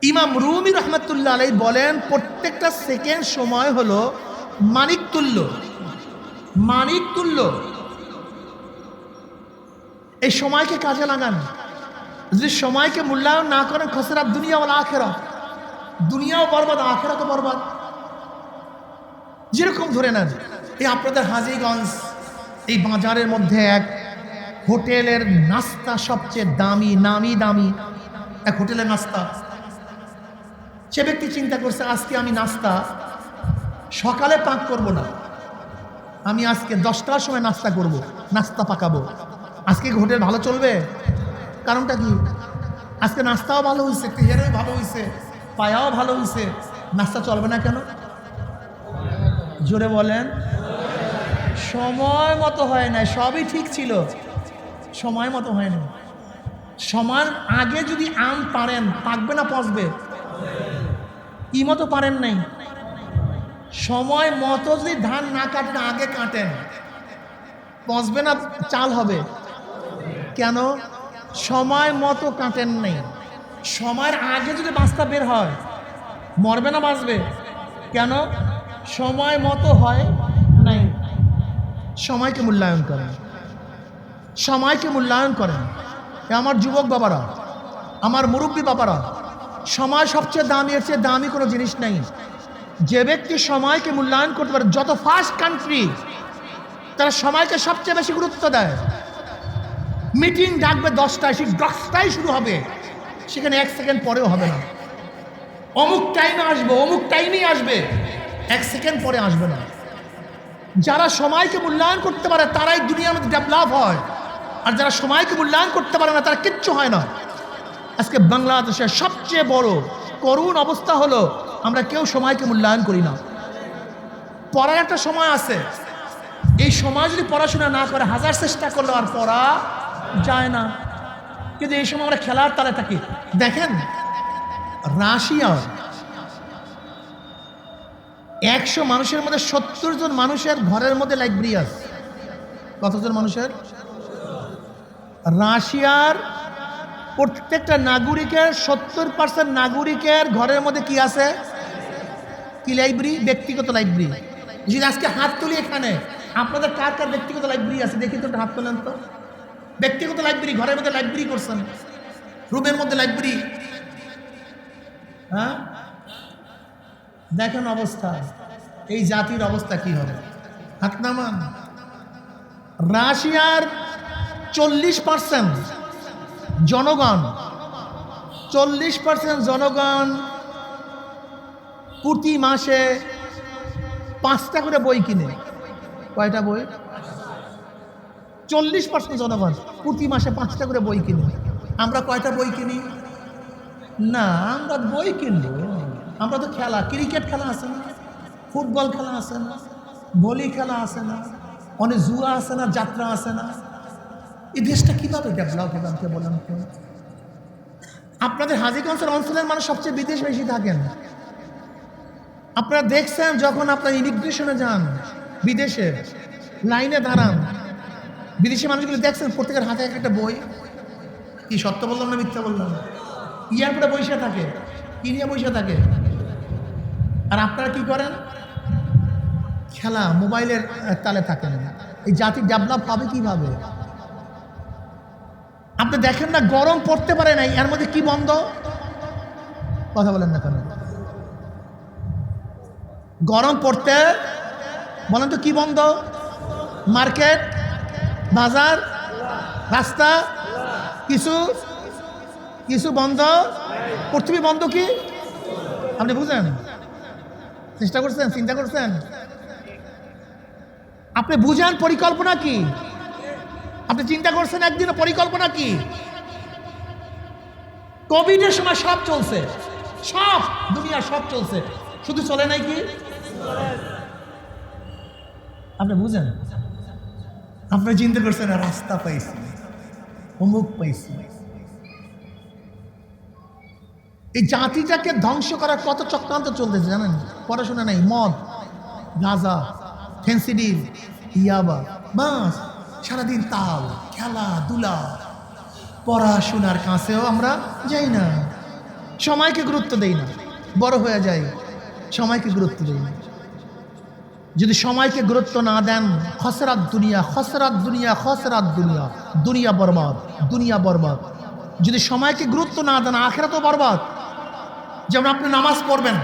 ইমাম রুমি রহমতুল্লাহ আলাইহি বলেন, প্রত্যেকটা সেকেন্ড সময় হলো মানিক তুল্য, মানিক তুল্য। এই সময়কে কাজে লাগান। যদি সময়কে মূল্যায়ন না করেন, খসরাত দুনিয়া ওয়াল আখিরাহ, দুনিয়াও বরবাদ, আখিরাতও বরবাদ। যেরকম ধরে নেন, এই আপনাদের হাজীগঞ্জ এই বাজারের মধ্যে এক হোটেলের নাস্তা সবচেয়ে দামি, নামি দামি এক হোটেলের নাস্তা। সে ব্যক্তি চিন্তা করছে, আজকে আমি নাস্তা সকালে পাক করব না, আমি আজকে 10টার সময় নাস্তা করব, নাস্তা পাকাবো। আজকে হোটেল ভালো চলবে? কারণটা কি? আজকে নাস্তাও ভালো হয়েছে, ক্লিয়ারও ভালো হয়েছে, পায়াও ভালো হয়েছে, নাস্তা চলবে না কেন? জোরে বলেন। সময় মতো হয় না, সবই ঠিক ছিল, সময় মতো হয় না। সময়ের আগে যদি আম পারেন, পাকবে না পচবে? কি মতো পারেন নাই? সময় মতো যদি ধান না কাটেন, আগে কাটেন, পচবে না চাল হবে? কেন? সময় মতো কাটেন নাই। সময়ের আগে যদি বাস্তা বের হয়, মরবে না বাঁচবে? কেন? সময় মতো হয় নাই। সময়কে মূল্যায়ন করেন, সময়কে মূল্যায়ন করেন। আমার যুবক বাবারা, আমার মুরব্বী বাবারা, সময় সবচেয়ে দামি, এর চেয়ে দামি কোনো জিনিস নেই। যে ব্যক্তি সময়কে মূল্যায়ন করতে পারে, যত ফার্স্ট কান্ট্রি তারা সময়কে সবচেয়ে বেশি গুরুত্ব দেয়। মিটিং ডাকবে 10টায়, সেই 10টায় শুরু হবে, সেখানে 1 সেকেন্ড পরেও হবে না। অমুক টাইমে আসবে, অমুক টাইমেই আসবে, 1 সেকেন্ড পরে আসবে না। যারা সময়কে মূল্যায়ন করতে পারে তারাই দুনিয়ার মধ্যে ডেভেলপ হয়, আর যারা সময়কে মূল্যায়ন করতে পারে না তারা কিচ্ছু হয় না। আজকে বাংলাদেশের সবচেয়ে বড় করুণ অবস্থা হলো আমরা কেউ সময়কে মূল্যায়ন করি না। পড়ার একটা সময় আছে, এই সময় যদি পড়াশোনা না করে হাজার চেষ্টা করলো আর পড়া যায় না। কিন্তু এই সময় আমরা খেলার তালে থাকি। দেখেন রাশিয়া 100 মানুষের মধ্যে 70 জন মানুষের ঘরের মধ্যে লাইব্রেরি আছে। কতজন মানুষের? রাশিয়ার প্রত্যেকটা নাগরিকের 70% নাগরিকের ঘরের মধ্যে কি আছে? কি লাইব্রেরি? ব্যক্তিগত লাইব্রেরি। যদি আজকে হাত তুলি এখানে, আপনাদের কার কার ব্যক্তিগত লাইব্রেরি আছে দেখি তো, হাত তোলেন তো। ব্যক্তিগত লাইব্রেরি, ঘরের মধ্যে লাইব্রেরি করছেন, রুমের মধ্যে লাইব্রেরি। হ্যাঁ, দেখেন অবস্থা, এই জাতির অবস্থা কি হবে। হাত নামান। রাশিয়ার 40% জনগণ, 40% জনগণ প্রতি মাসে 5টা করে বই কিনে। কয়টা বই? 40% জনগণ প্রতি মাসে 5টা করে বই কিনে। আমরা কয়টা বই কিনি? না, আমরা বই কিনবো, আমরা তো খেলা, ক্রিকেট খেলা আছে না, ফুটবল খেলা আছে না, ভলি খেলা আছে না, অনেক জুয়া আছে না, যাত্রা আছে না। এই দেশটা কিভাবে ডেভেলপ হবে আমাকে বলেন তো। আপনাদের হাজীগঞ্জের অঞ্চলের মানুষ সবচেয়ে বিদেশ বেশি থাকেন। আপনারা দেখছেন যখন আপনার ইমিগ্রেশনে যান, বিদেশে লাইনে দাঁড়ান, বিদেশি মানুষগুলো দেখছেন প্রত্যেকের হাতে একটা বই। কি সত্য বললাম না মিথ্যা বললাম? এয়ারপোর্টে বসে থাকে, কি নিয়ে বসে থাকে? আর আপনারা কি করেন? খেলা, মোবাইলের তালে থাকেন। এই জাতি ডেভেলপ হবে কিভাবে? আপনি দেখেন না, গরম পড়তে পারে নাই, এর মধ্যে কি বন্ধ? কথা বলেন না কেন? গরম পড়তে বলেন তো কি বন্ধ? মার্কেট, বাজার, রাস্তা, কিছু কিছু বন্ধ, পৃথিবী বন্ধ। কি আপনি বুঝেন? চেষ্টা করছেন, চিন্তা করছেন? আপনি বুঝেন পরিকল্পনা কি? আপনি চিন্তা করছেন একদিনের পরিকল্পনা কি? কোভিডের সময় সব চলছে, সব দুনিয়া সব চলছে, শুধু চলে নাই কি? আপনি বুঝেন? আপনি চিন্তা করছেন রাস্তা পাইছি, অমুক পাইছি। এই জাতিটাকে ধ্বংস করার কত চক্রান্ত চলতেছে জানেন? পড়াশোনা নাই, মদ, গাঁজা, ফেন্সিডিল, ইয়াবা, বাস, সারাদিন তাল, খেলাধুলা, পড়াশোনার কাছেও আমরা যাই না, সময়কে গুরুত্ব দেই না। বড় হয়ে যাই, সময়কে গুরুত্ব দেই না। যদি সময়কে গুরুত্ব না দেন, খসরাত দুনিয়া, খসরাত দুনিয়া, খসরাত দুনিয়া, দুনিয়া বরবাদ, দুনিয়া বরবাদ। যদি সময়কে গুরুত্ব না দেন, আখিরাতও বরবাদ। যেমন আপনি নামাজ পড়বেন,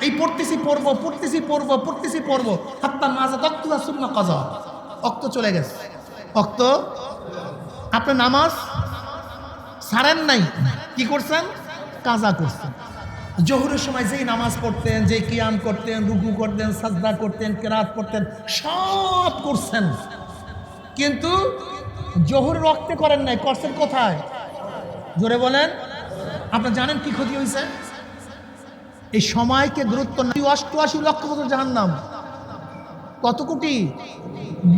এই পড়তেছি পড়বো, পড়তেছি পড়বো, পড়তেছি পড়বো, হাত্তা নাজা তক্তুলা সুন্না কাজা, অক্ত চলে গেছে, অক্ত। আপনি নামাজ ছাড়েন নাই, কি করছেন? কাজা করছেন। জোহরের সময় যেই নামাজ পড়তেন, যে কিয়াম করতেন, রুকু করতেন, সাজদা করতেন, কেরাত পড়তেন, সব করছেন, কিন্তু জোহরের ওয়াক্তে করেন নাই, করছেন কোথায়? জোরে বলেন। আপনারা জানেন কি ক্ষতি হয়েছে? এই সময়কে গুরুত্ব না, 88 লক্ষ বছর জাহান্নাম। কত কোটি?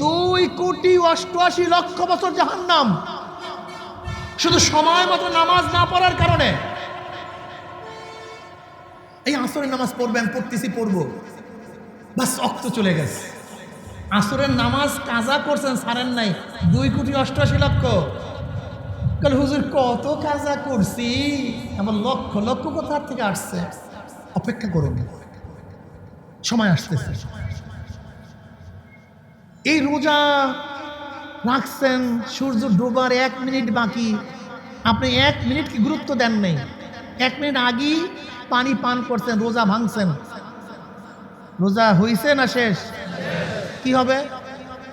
2,88,00,000 বছর জাহান্নাম, শুধু সময় মতো নামাজ না পড়ার কারণে। এই আসরের নামাজ পড়বেন, পড়তেছি পড়বো, বাস অক্ত চলে গেছে। আসরের নামাজ কাজা করছেন, ছাড়েন নাই, 2,88,00,000। কাল হুজুর কত কাজা করছি, আমার লক্ষ লক্ষ কোথা থেকে আসছে? অপেক্ষা করুন, সময় আসতেছে। এই রোজা রাখছেন, সূর্য ডোবার 1 মিনিট বাকি, আপনি 1 মিনিট কি গুরুত্ব দেন নাই। 1 মিনিট আগেই পানি পান করছেন, রোজা ভাঙছেন, রোজা হইছে না শেষ? কি হবে?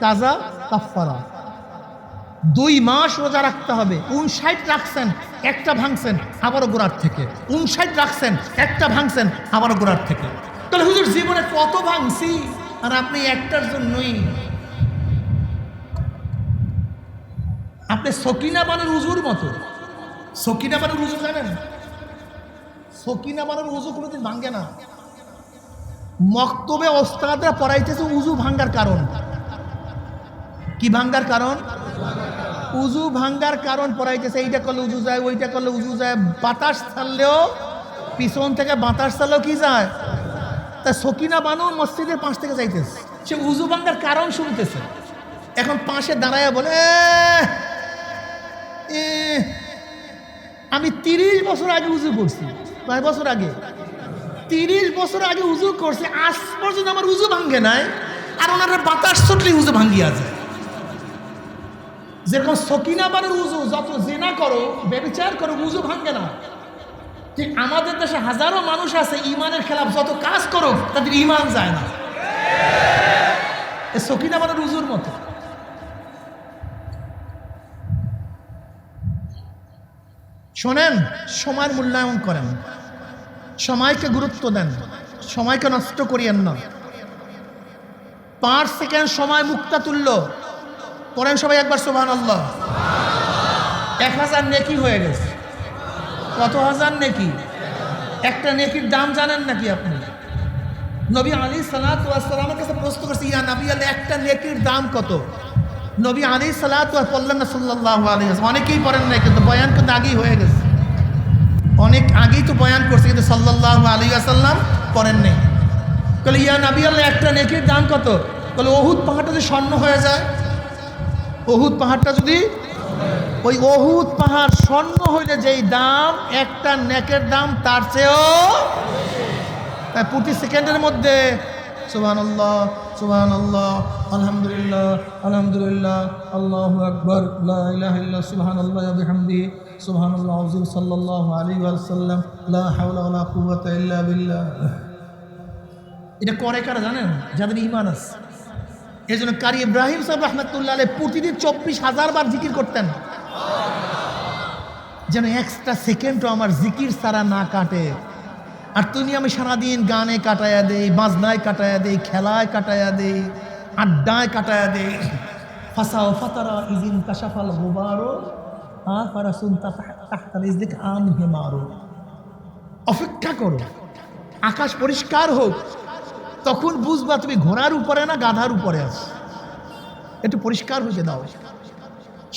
কাজা কাফারা। 2 মাস রোজা রাখতে হবে। 59 রাখছেন, একটা ভাঙছেন, আবারও গোড়ার থেকে। 59 রাখছেন, একটা ভাঙছেন, আবারও গোড়ার থেকে। তাহলে হুজুর জীবনে কত ভাঙছি আর আপনি একটার জন্যই? আপনি সকিনা বানের উজুর মতো। সকিনা বানের উজু জানেন? সকিনা বানের উজু কোনোদিন ভাঙ্গে না। মক্তবে ওস্তাদরা পড়াইতেছে উজু ভাঙ্গার কারণ কি? ভাঙ্গার কারণ উজু ভাঙ্গার কারণ পড়াইতেছে। এইটা করলে উজু যায়, ওইটা করলে উজু যায়। বাতাস ছাড়লেও, পিছন থেকে বাতাস ছাড়লেও কি যায়? তা সকিনা বানু মসজিদের পাশ থেকে যাইতেছে, সে উজু ভাঙ্গার কারণ শুনতেছে। এখন পাশে দাঁড়ায় বলে, আমি 30 বছর আগে উজু করছি। কয় বছর আগে? 30 বছর আগে উজু করছে, আজ পর্যন্ত আমার উজু ভাঙ্গে নাই। আর ওনারা বাতাস ছুটলে উজু ভাঙ্গিয়া যায়। যেরকম সকিনা বানের উজু, যত জেনা করো, ব্যভিচার করো, উজু ভাঙ্গে না। ঠিক আমাদের দেশে হাজারো মানুষ আছে ইমানের খেলাফ যত কাজ করো তাদের ইমান যায় না। সকিনা বানের উজুর মতো। শোনেন, সময়ের মূল্যায়ন করেন, সময়কে গুরুত্ব দেন, সময়কে নষ্ট করিয়েন না। 5 সেকেন্ড সময় মুক্তা তুল্য। পড়েন সবাই একবার সুবহানাল্লাহ। 1000 নেকি হয়ে গেছে। কত হাজার নেকি? একটা নেকির দাম জানেন নাকি আপনি? নবী আলাইহিস সালাতু ওয়াস সালামের কাছে প্রশ্ন করছে, ইয়া নবী আল্লাহ, একটা নেকির দাম কত? নবী আলাইহিস সালাতু ওয়াস বললেন না সাল্লাল্লাহু আলাইহি ওয়াসাল্লাম। অনেকেই পড়েন না, কিন্তু বয়ান কিন্তু আগেই হয়ে গেছে। অনেক আগেই তো বয়ান করছে, কিন্তু সাল্লাল্লাহু আলাইহি ওয়াসাল্লাম পড়েন নাই। বলে, ইয়া নবী আল্লাহ, একটা নেকির দাম কত? বলে, উহুদ পাহাড়টা যদি স্বর্ণ হয়ে যায়, উহুদ পাহাড়টা যদি, ওই উহুদ পাহাড় স্বর্ণ হইলে যেই দাম, একটা নেকের দাম তার চেয়েও। তাই প্রতি সেকেন্ডের মধ্যে সুবহানাল্লাহ, সুবহানাল্লাহ, আলহামদুলিল্লাহ, আলহামদুলিল্লাহ, আল্লাহু আকবার, লা ইলাহা ইল্লাল্লাহ, সুবহানাল্লাহ ওয়া বিহামদিহি, সুবহানাল্লাহ আযীম, সাল্লাল্লাহু আলাইহি ওয়াসাল্লাম, লা হাওলা ওয়ালা কুওয়াতা ইল্লা বিল্লাহ। এটা করে কারা জানেন? যাদের ঈমান আছে। এই জন্য কারি ইব্রাহিম সাহেব রাহমাতুল্লাহ আলাইহি প্রতিদিন 24,000 বার জিকির করতেন, যেন এক্সট্রা সেকেন্ডও আমার জিকির ছাড়া না কাটে। আর তুমি আমি সারাদিন গানে কাটায়া দেই, বাজনায় কাটায়া দেই, খেলায় কাটায়া দেই, আড্ডায় কাটায়া দেই। ফাসাও ফাতারা ইজিন কাশাফাল গুবারো আফারাসুন তাহতাল ইজদিক আন হিমারো। অপেক্ষা করো আকাশ পরিষ্কার হোক, তখন বুঝবা তুমি ঘোড়ার উপরে না গাধার উপরে আছো। একটু পরিষ্কার হয়ে দাও।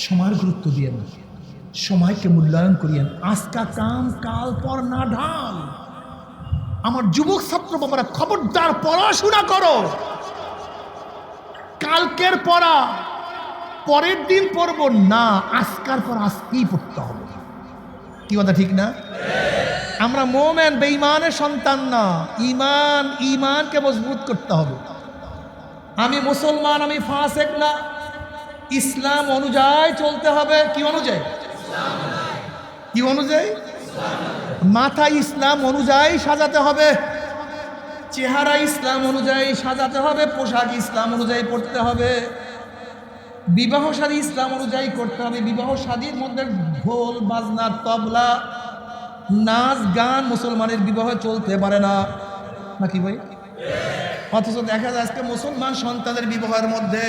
সময়ের গুরুত্ব দিয়ে না, সময়কে মূল্যায়ন করিয়েন। আজকা কাম কাল পর না ঢাল। আমার যুবক ছাত্র বাবারা, খবরদার পড়াশোনা করো। কালকের পড়া পরের দিন পড়বো না, আজকার পর আজকেই পড়তে হবে। কি কথা ঠিক না? আমরা মোমেন, বেঈমানের সন্তান না। ঈমান, ঈমানকে মজবুত করতে হবে। আমি মুসলমান, আমি ফাসেক না। ইসলাম অনুযায়ী চলতে হবে। কি অনুযায়ী? কি অনুযায়ী? মাথা ইসলাম অনুযায়ী সাজাতে হবে, চেহারা ইসলাম অনুযায়ী সাজাতে হবে, পোশাক ইসলাম অনুযায়ী পড়তে হবে, বিবাহ শাদী ইসলাম অনুযায়ী করতে হবে। বিবাহ শাদীর মধ্যে ঢোল বাজনা তবলা নাচ গান মুসলমানের বিবাহে চলতে পারে না, নাকি ভাই? অথচ দেখা যায় আজকে মুসলমান সন্তানের বিবাহের মধ্যে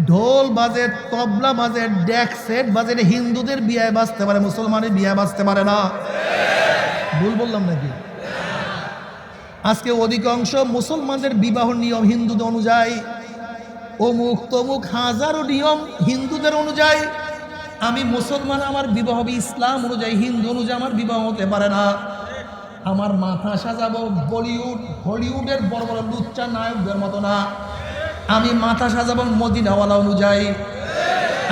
ঢোল বাজে, তবলা বাজে, ডেক সেট বাজে। হিন্দুদের বিয়ে বাজতে পারে, মুসলমানের বিয়ে বাজতে পারে না। ভুল বললাম নাকি? আজকে অধিকাংশ মুসলমানদের বিবাহ নিয়ম হিন্দুদের অনুযায়ী, অমুক তমুক হাজারো নিয়ম হিন্দুদের অনুযায়ী। আমি মুসলমান, আমার বিবাহ হবে ইসলাম অনুযায়ী, হিন্দু অনুযায়ী আমার বিবাহ হতে পারে না। আমার মাথা সাজাবো বলিউড হলিউডের বড় বড় লুচ্চা নায়কদের মতো না। আমি মাথা সাজাবো মদিনাওয়ালা অনুযায়ী,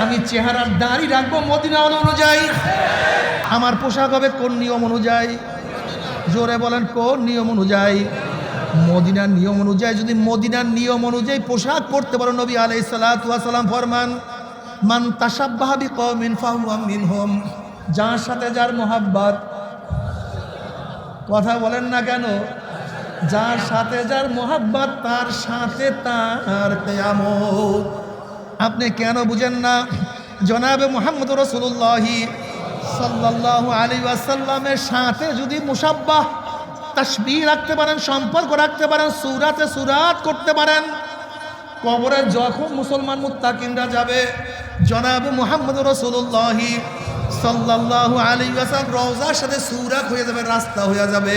আমি চেহারার দাড়ি রাখবো মদিনাওয়ালা অনুযায়ী। আমার পোশাক হবে কোন নিয়ম অনুযায়ী? জোরে বলেন, কোন নিয়ম অনুযায়ী? মদিনার নিয়ম অনুযায়ী। যদি মদিনার নিয়ম অনুযায়ী পোশাক পরতে পারো, নবী আলাইহিস সালাতু ওয়াস সালাম ফরমান, মান তাশাব্বাহা বিকওমিন ফাহুয়া মিনহুম। যার সাথে যার মোহাব্বত, কথা বলেন না কেন? যার সাথে যার মোহাব্বত তার সাথে তার কিয়ামত। আপনি কেন বুঝেন না? জনাবে মুহাম্মদ রাসূলুল্লাহ সাল্লাল্লাহু আলাইহি ওয়াসাল্লামের সাথে যদি মুসাব্বাহ তাসবিহ রাখতে পারেন, সম্পর্ক রাখতে পারেন, সূরাতে সূরাত করতে পারেন, কবরে যখন মুসলমান মুত্তাকিনরা যাবে জনাবে মুহাম্মদ রাসূলুল্লাহ সাল্লাল্লাহু আলাইহি ওয়াসাল্লাম রওজার সাথে সূরাত হয়ে যাবে, রাস্তা হয়ে যাবে।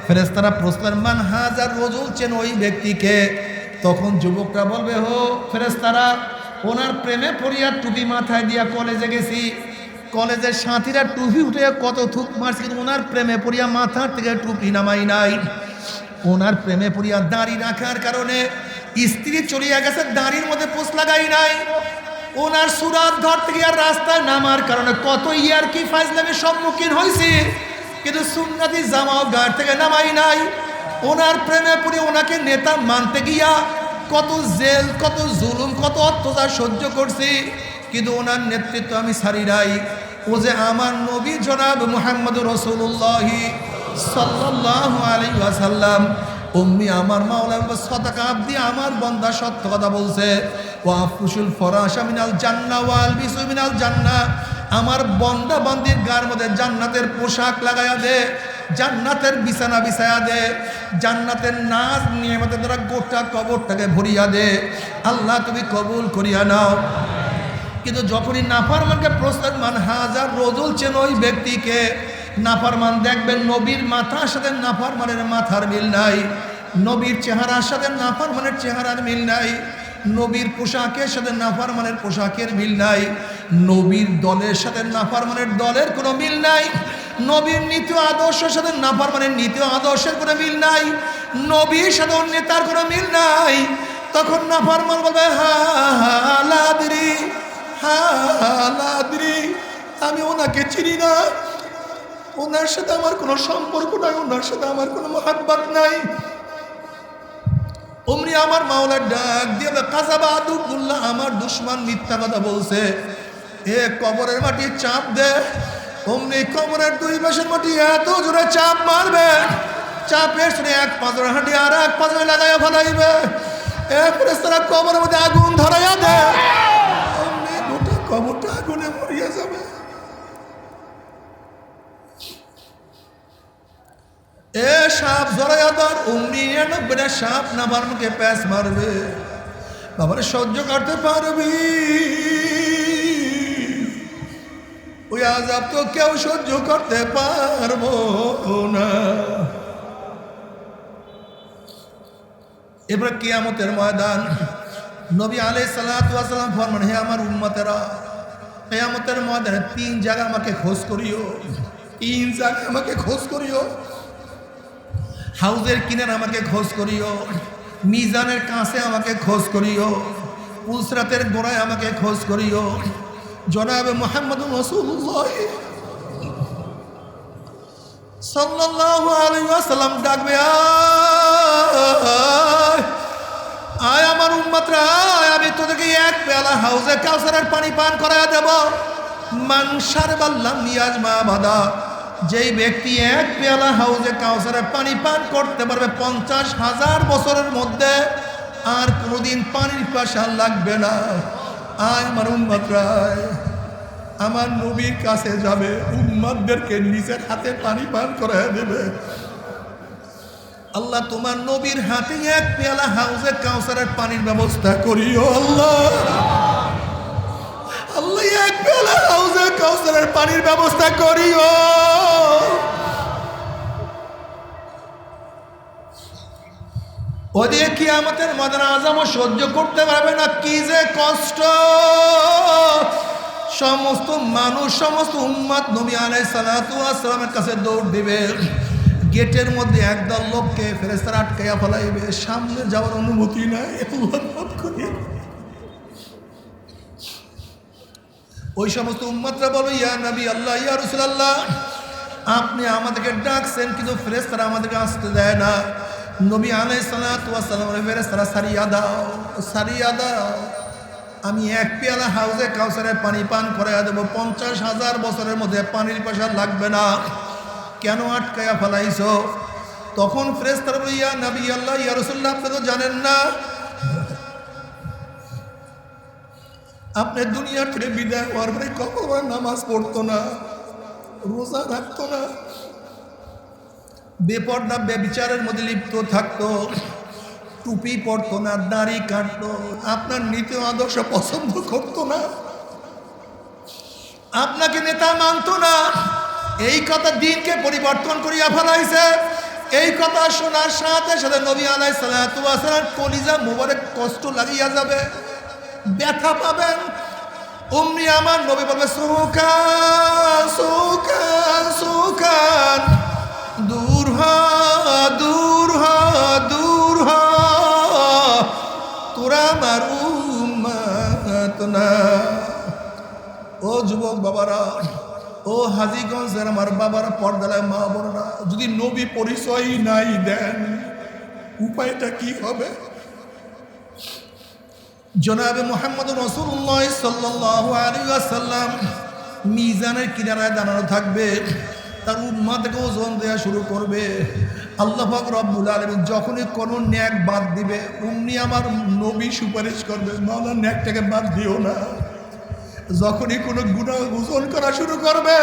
ফেরেশতারা প্রশ্ন মান হাজার রজুল, চেন ওই ব্যক্তিকে? তখন যুবকরা বলবে, হো ফেরেশতারা, ওনার প্রেমে পড়িয়া টুপি মাথায় দিয়া কলেজে গেছি, কলেজের সাথীরা টুপি উঠে কত থুক মারছে, কিন্তু ওনার প্রেমে পড়িয়া মাথার থেকে টুপি নামাই নাই। ওনার প্রেমে পড়িয়া দাড়ি রাখার কারণে স্ত্রী চলিয়া গেছে, দাড়ির মধ্যে পোষ লাগাই নাই। ওনার সুরাত ঘর থেকে আর রাস্তায় নামার কারণে কত ইয়ার কি ফাইজলামের সম্মুখীন হয়েছে, কিন্তু সুন্নতি জামাও গাড় থেকে নামাই নাই। ওনার প্রেমে পড়ে ওনাকে নেতা মানতে গিয়া কত জেল, কত জুলুম, কত অত্যাচার সহ্য করছি, কিন্তু ওনার নেতৃত্ব আমি ছাড়ি নাই। ও যে আমার নবী জনাব মুহাম্মদ রাসূলুল্লাহ সাল্লাল্লাহু আলাইহি ওয়াসাল্লাম, উম্মি আমার মাওলা সাদাকা আব্দি, আমার বান্দা সত্য কথা বলছে। ওয়া আফুশুল ফরাশা মিনাল জান্নাহ ওয়াল বিসু মিনাল জান্নাহ, আমার বান্দা বান্দির গার মধ্যে জান্নাতের পোশাক লাগায়া দে, জান্নাতের বিছানা বিছায়া দে, জান্নাতের নাজ নিয়ামতের দ্বারা গোটা কবরটাকে ভরিয়া দে। আল্লাহ তুমি কবুল করিয়া নাও। কিন্তু যখনই নাফরমানকে প্রশ্ন মান হাজার রজুল, চেন ওই ব্যক্তিকে? নাফরমান দেখবেন নবীর মাথার সাথে নাফরমানের মাথার মিল নাই, নবীর চেহারার সাথে নাফরমানের চেহারার মিল নাই, নবীর পোশাকের সাথে নাফরমানের পোশাকের মিল নাই, নবীর দলের সাথে নাফরমানের দলের কোনো মিল নাই, নবীর নীতি আদর্শের সাথে নাফরমানের নীতি আদর্শের কোনো মিল নাই, নবীর সাথে নেতার কোনো মিল নাই। তখন নাফরমান বলবে, হালাদরি হালাদরি, আমি ওনাকে চিনি না, ওনার সাথে আমার কোনো সম্পর্ক নাই, ওনার সাথে আমার কোনো মহাব্বত নাই। অমনি আমার মাওলার ডাক দিয়ে কাযাবা আদুল্লাহ, আমার দুশমন মিথ্যা কথা বলছে, এ কবরের মাটি চাপ দে। অমনি কবরের দুই পাশের মাটি এত জোরে চাপ মারবে, চাপের শুনে এক পাঁচর হাঁটি আর এক পাঁচরে লাগাইয়া ফেলাইবে। এরপরে তারা কবরের মধ্যে আগুন ধরাইয়া দে, অমনি গোটা কবরটা আগুনে মরিয়া যাবে। এ সাপ জড়াইয়া ধর, অমনি ৯৯টা সাপ নামার মুখে প্যাঁচ মারবে। বাবারে সহ্য করতে পারবি? ওই আযাব তো কেউ সহ্য করতে পারবো না। এবার কিয়ামতের ময়দান, নবী আলাইহিস সালাতু ওয়াস সালাম ফরমান, হে আমার উম্মতেরা, কিয়ামতের ময়দানে ৩ জায়গা আমাকে খোঁজ করিও, ৩ জায়গা আমাকে খোঁজ করিও। হাউজের কিনারে আমাকে খোঁজ করিও, মিজানের কাছে আমাকে খোঁজ করিও, পুলসরাতের গোড়ায় আমাকে খোঁজ করিও। জনাবে মুহাম্মদ রাসূলুল্লাহ সাল্লাল্লাহু আলাইহি ওয়াসাল্লাম ডাকবে, আয় আমার উম্মতরা, আমি তোদেরকে এক পেয়ালা হাউজে কাউসারের পানি পান করায়া দেব। মান শারবাল্লাম ইয়াজমা বাদা, যেই ব্যক্তি এক পেয়ালা হাউজে কাউসারের পানি পান করতে পারবে ৫০,০০০ বছরের মধ্যে আর কোনোদিন পানির পিপাসা লাগবে না। আয় আমার উম্মতরা, আমার নবীর কাছে যাবে, উম্মতদেরকে নিজের হাতে পানি পান করায় দেবে। আল্লাহ তোমার নবীর হাতে এক পেয়ালা হাউজে কাউসারের পানির ব্যবস্থা করিও। আল্লাহ আল্লাহ এক পেয়ালা হাউজে কাউসারের পানির ব্যবস্থা করিও। ওদিকে কিয়ামতের ময়দানে আযাবও সহ্য করতে পারবে না, কি যে কষ্ট। সমস্ত মানুষ, সমস্ত উম্মত নবী আলাইহিস সালাতু ওয়াস সালামের কাছে দৌড় দিবে। গেটের মধ্যে একদল লোককে ফেরেশতারা আটকাইয়া ফেলাইবে, সামনে যাওয়ার অনুমতি নাই। আল্লাহ মাফ করিয়ে। ওই সমস্ত উম্মতরা বলো, ইয়া নবী আল্লাহ, ইয়া রাসূলুল্লাহ, আপনি আমাদেরকে ডাকছেন, কিন্তু ফেরেশতারা আমাদেরকে আসতে দেয় না। নবী আলাইহিস সালাতু ওয়াস সালামের ফেরেশতারা সারিয়া দাও, সারিয়া দাও, আমি এক পেয়ালা হাউজে কাউসারের পানি পান করাইয়া দেবো, ৫০,০০০ বছরের মধ্যে পানির পিপাসা লাগবে না। কেন আটকায়া ফেলাইছো? তখন ফেরেশতারা বলে, ইয়া নবী আল্লাহ, ইয়া রাসূলুল্লাহ, আপনি তো জানেন না, আপনি দুনিয়ার থেকে বিদায় হওয়ার পরে কখনো নামাজ পড়তো না, রোজা রাখতো না, বেপর্দা বেবিচারের মধ্যে লিপ্ত থাকতো, টুপি পরতো না, দাড়ি কাটতো, আপনার নীতি আদর্শ পছন্দ করতো না, আপনাকে নেতা মানতো না। এই কথা দিনকে পরিবর্তন করিয়া ফেলাইছে। এই কথা শোনার সাথে সাথে নবী আলাইহিস সালাতু ওয়াস সালাম কলিজা মোবারক কষ্ট লাগিয়া যাবে, ব্যথা পাবেন। অমনি আমার নবী বলবে, সুকান সুকান সুকান, দূর হ দূর হ দূর হ, তোরা আমার উম্মত না। ও যুবক বাবারা, ও হাজীগঞ্জের আমার বাবারা, পর্দায় মা বোনেরা, যদি নবী পরিচয় নাই দেন, উপায়টা কি হবে? জনাবে মুহাম্মদ রাসূলুল্লাহ সাল্লাল্লাহু আলাইহি ওয়াসাল্লাম মিজানের কিনারায় দাঁড়ানো থাকবে, তার উম্মতকে ওজন দেওয়া শুরু করবে। আল্লাহ পাক রব্বুল আলামিন যখনই কোনো ন্যাক বাদ দিবে, অমনি আমার নবী সুপারিশ করবে, মাওলা ন্যাকটাকে বাদ দিও না। যখনই কোনো গুনাহ ওজন করা শুরু করবে,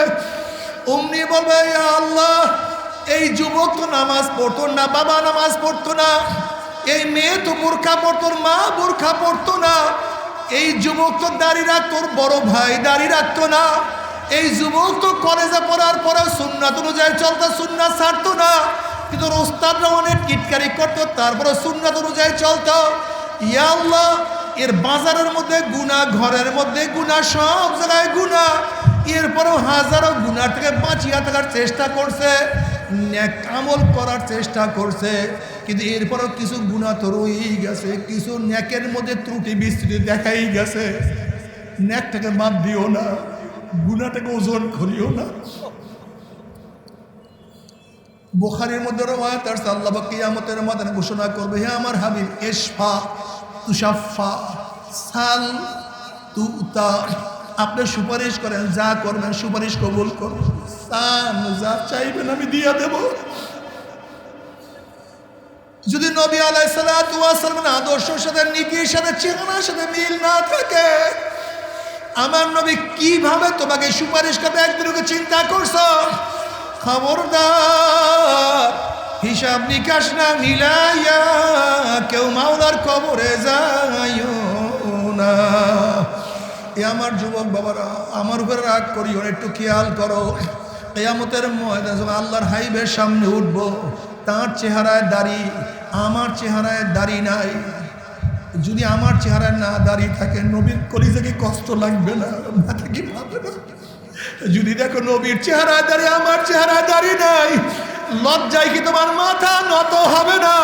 অমনি বলবে, ইয়া আল্লাহ, এই যুবক তো নামাজ পড়তো না, বাবা নামাজ পড়তো না, এই মেয়ে তো বোরখা পড়তো, মা বোরখা পড়তো না, এই যুবক তো দাড়ি রাখতো, তোর বড় ভাই দাড়ি রাখতো না, এই যুবক তো কলেজে পড়ার পরেও সুন্নাত অনুযায়ী চলতো, সুন্নাত ছাড়তো না, কিন্তু ওস্তাদরা অনেক টিটকারি করতো, তারপরে সুন্নাত অনুযায়ী চলতো। ইয়া আল্লাহ, এর বাজারের মধ্যে গুনাহ, ঘরের মধ্যে গুনাহ, সব জায়গায় গুনাহ, এরপরেও হাজারো গুনাহ থেকে বাঁচিয়ে থাকার চেষ্টা করছে, নেক আমল করার চেষ্টা করছে, কিন্তু এরপরেও কিছু গুনাহ তো রয়েই গেছে, কিছু নেকের মধ্যে ত্রুটি বিস্তৃতি দেখাই গেছে। নেকটাকে বাদ দিও না, গুনাহটাকে ওজন করিও না। বুখারীর মধ্যে রওয়ায়াত আছে, আল্লাহ পাক কিয়ামতের ময়দানে ঘোষণা করবে, হে আমার হাবিব, ইশফা তুশাফা সাল তুতা, আপনি সুপারিশ করেন, যা করবেন সুপারিশ কবুল করুন, যা চাইবেন আমি দিয়া দেব। যদি নবী আলাইহিস সালাতু ওয়াস সালামের আদর্শের সাথে, নীতির সাথে, চেতনার সাথে মিল না থাকে, আমার নবী কিভাবে তোমাকে সুপারিশ করবে একদিনকে চিন্তা করছো? খবরদার, হিসাব নিকাশ না মিলাইয়া কেউ মাওলার কবরে যাইও না। এ আমার যুবক বাবারা, আমার উপরে রাগ করিও, একটু খেয়াল করো। কিয়ামতের ময়দানে যখন আল্লাহর হাইবের সামনে উঠবো, তার চেহারায় দাড়ি, আমার চেহারায় দাড়ি নাই। যদি আমার চেহারায় না দাড়ি থাকে, নবীর কলিজাকে কষ্ট লাগবে না? মাথা কি ভাববে না? যদি দেখো নবীর চেহারায় দাড়ি, আমার চেহারায় দাড়ি নাই, লজ্জায় কি তোমার মাথা নত হবে না?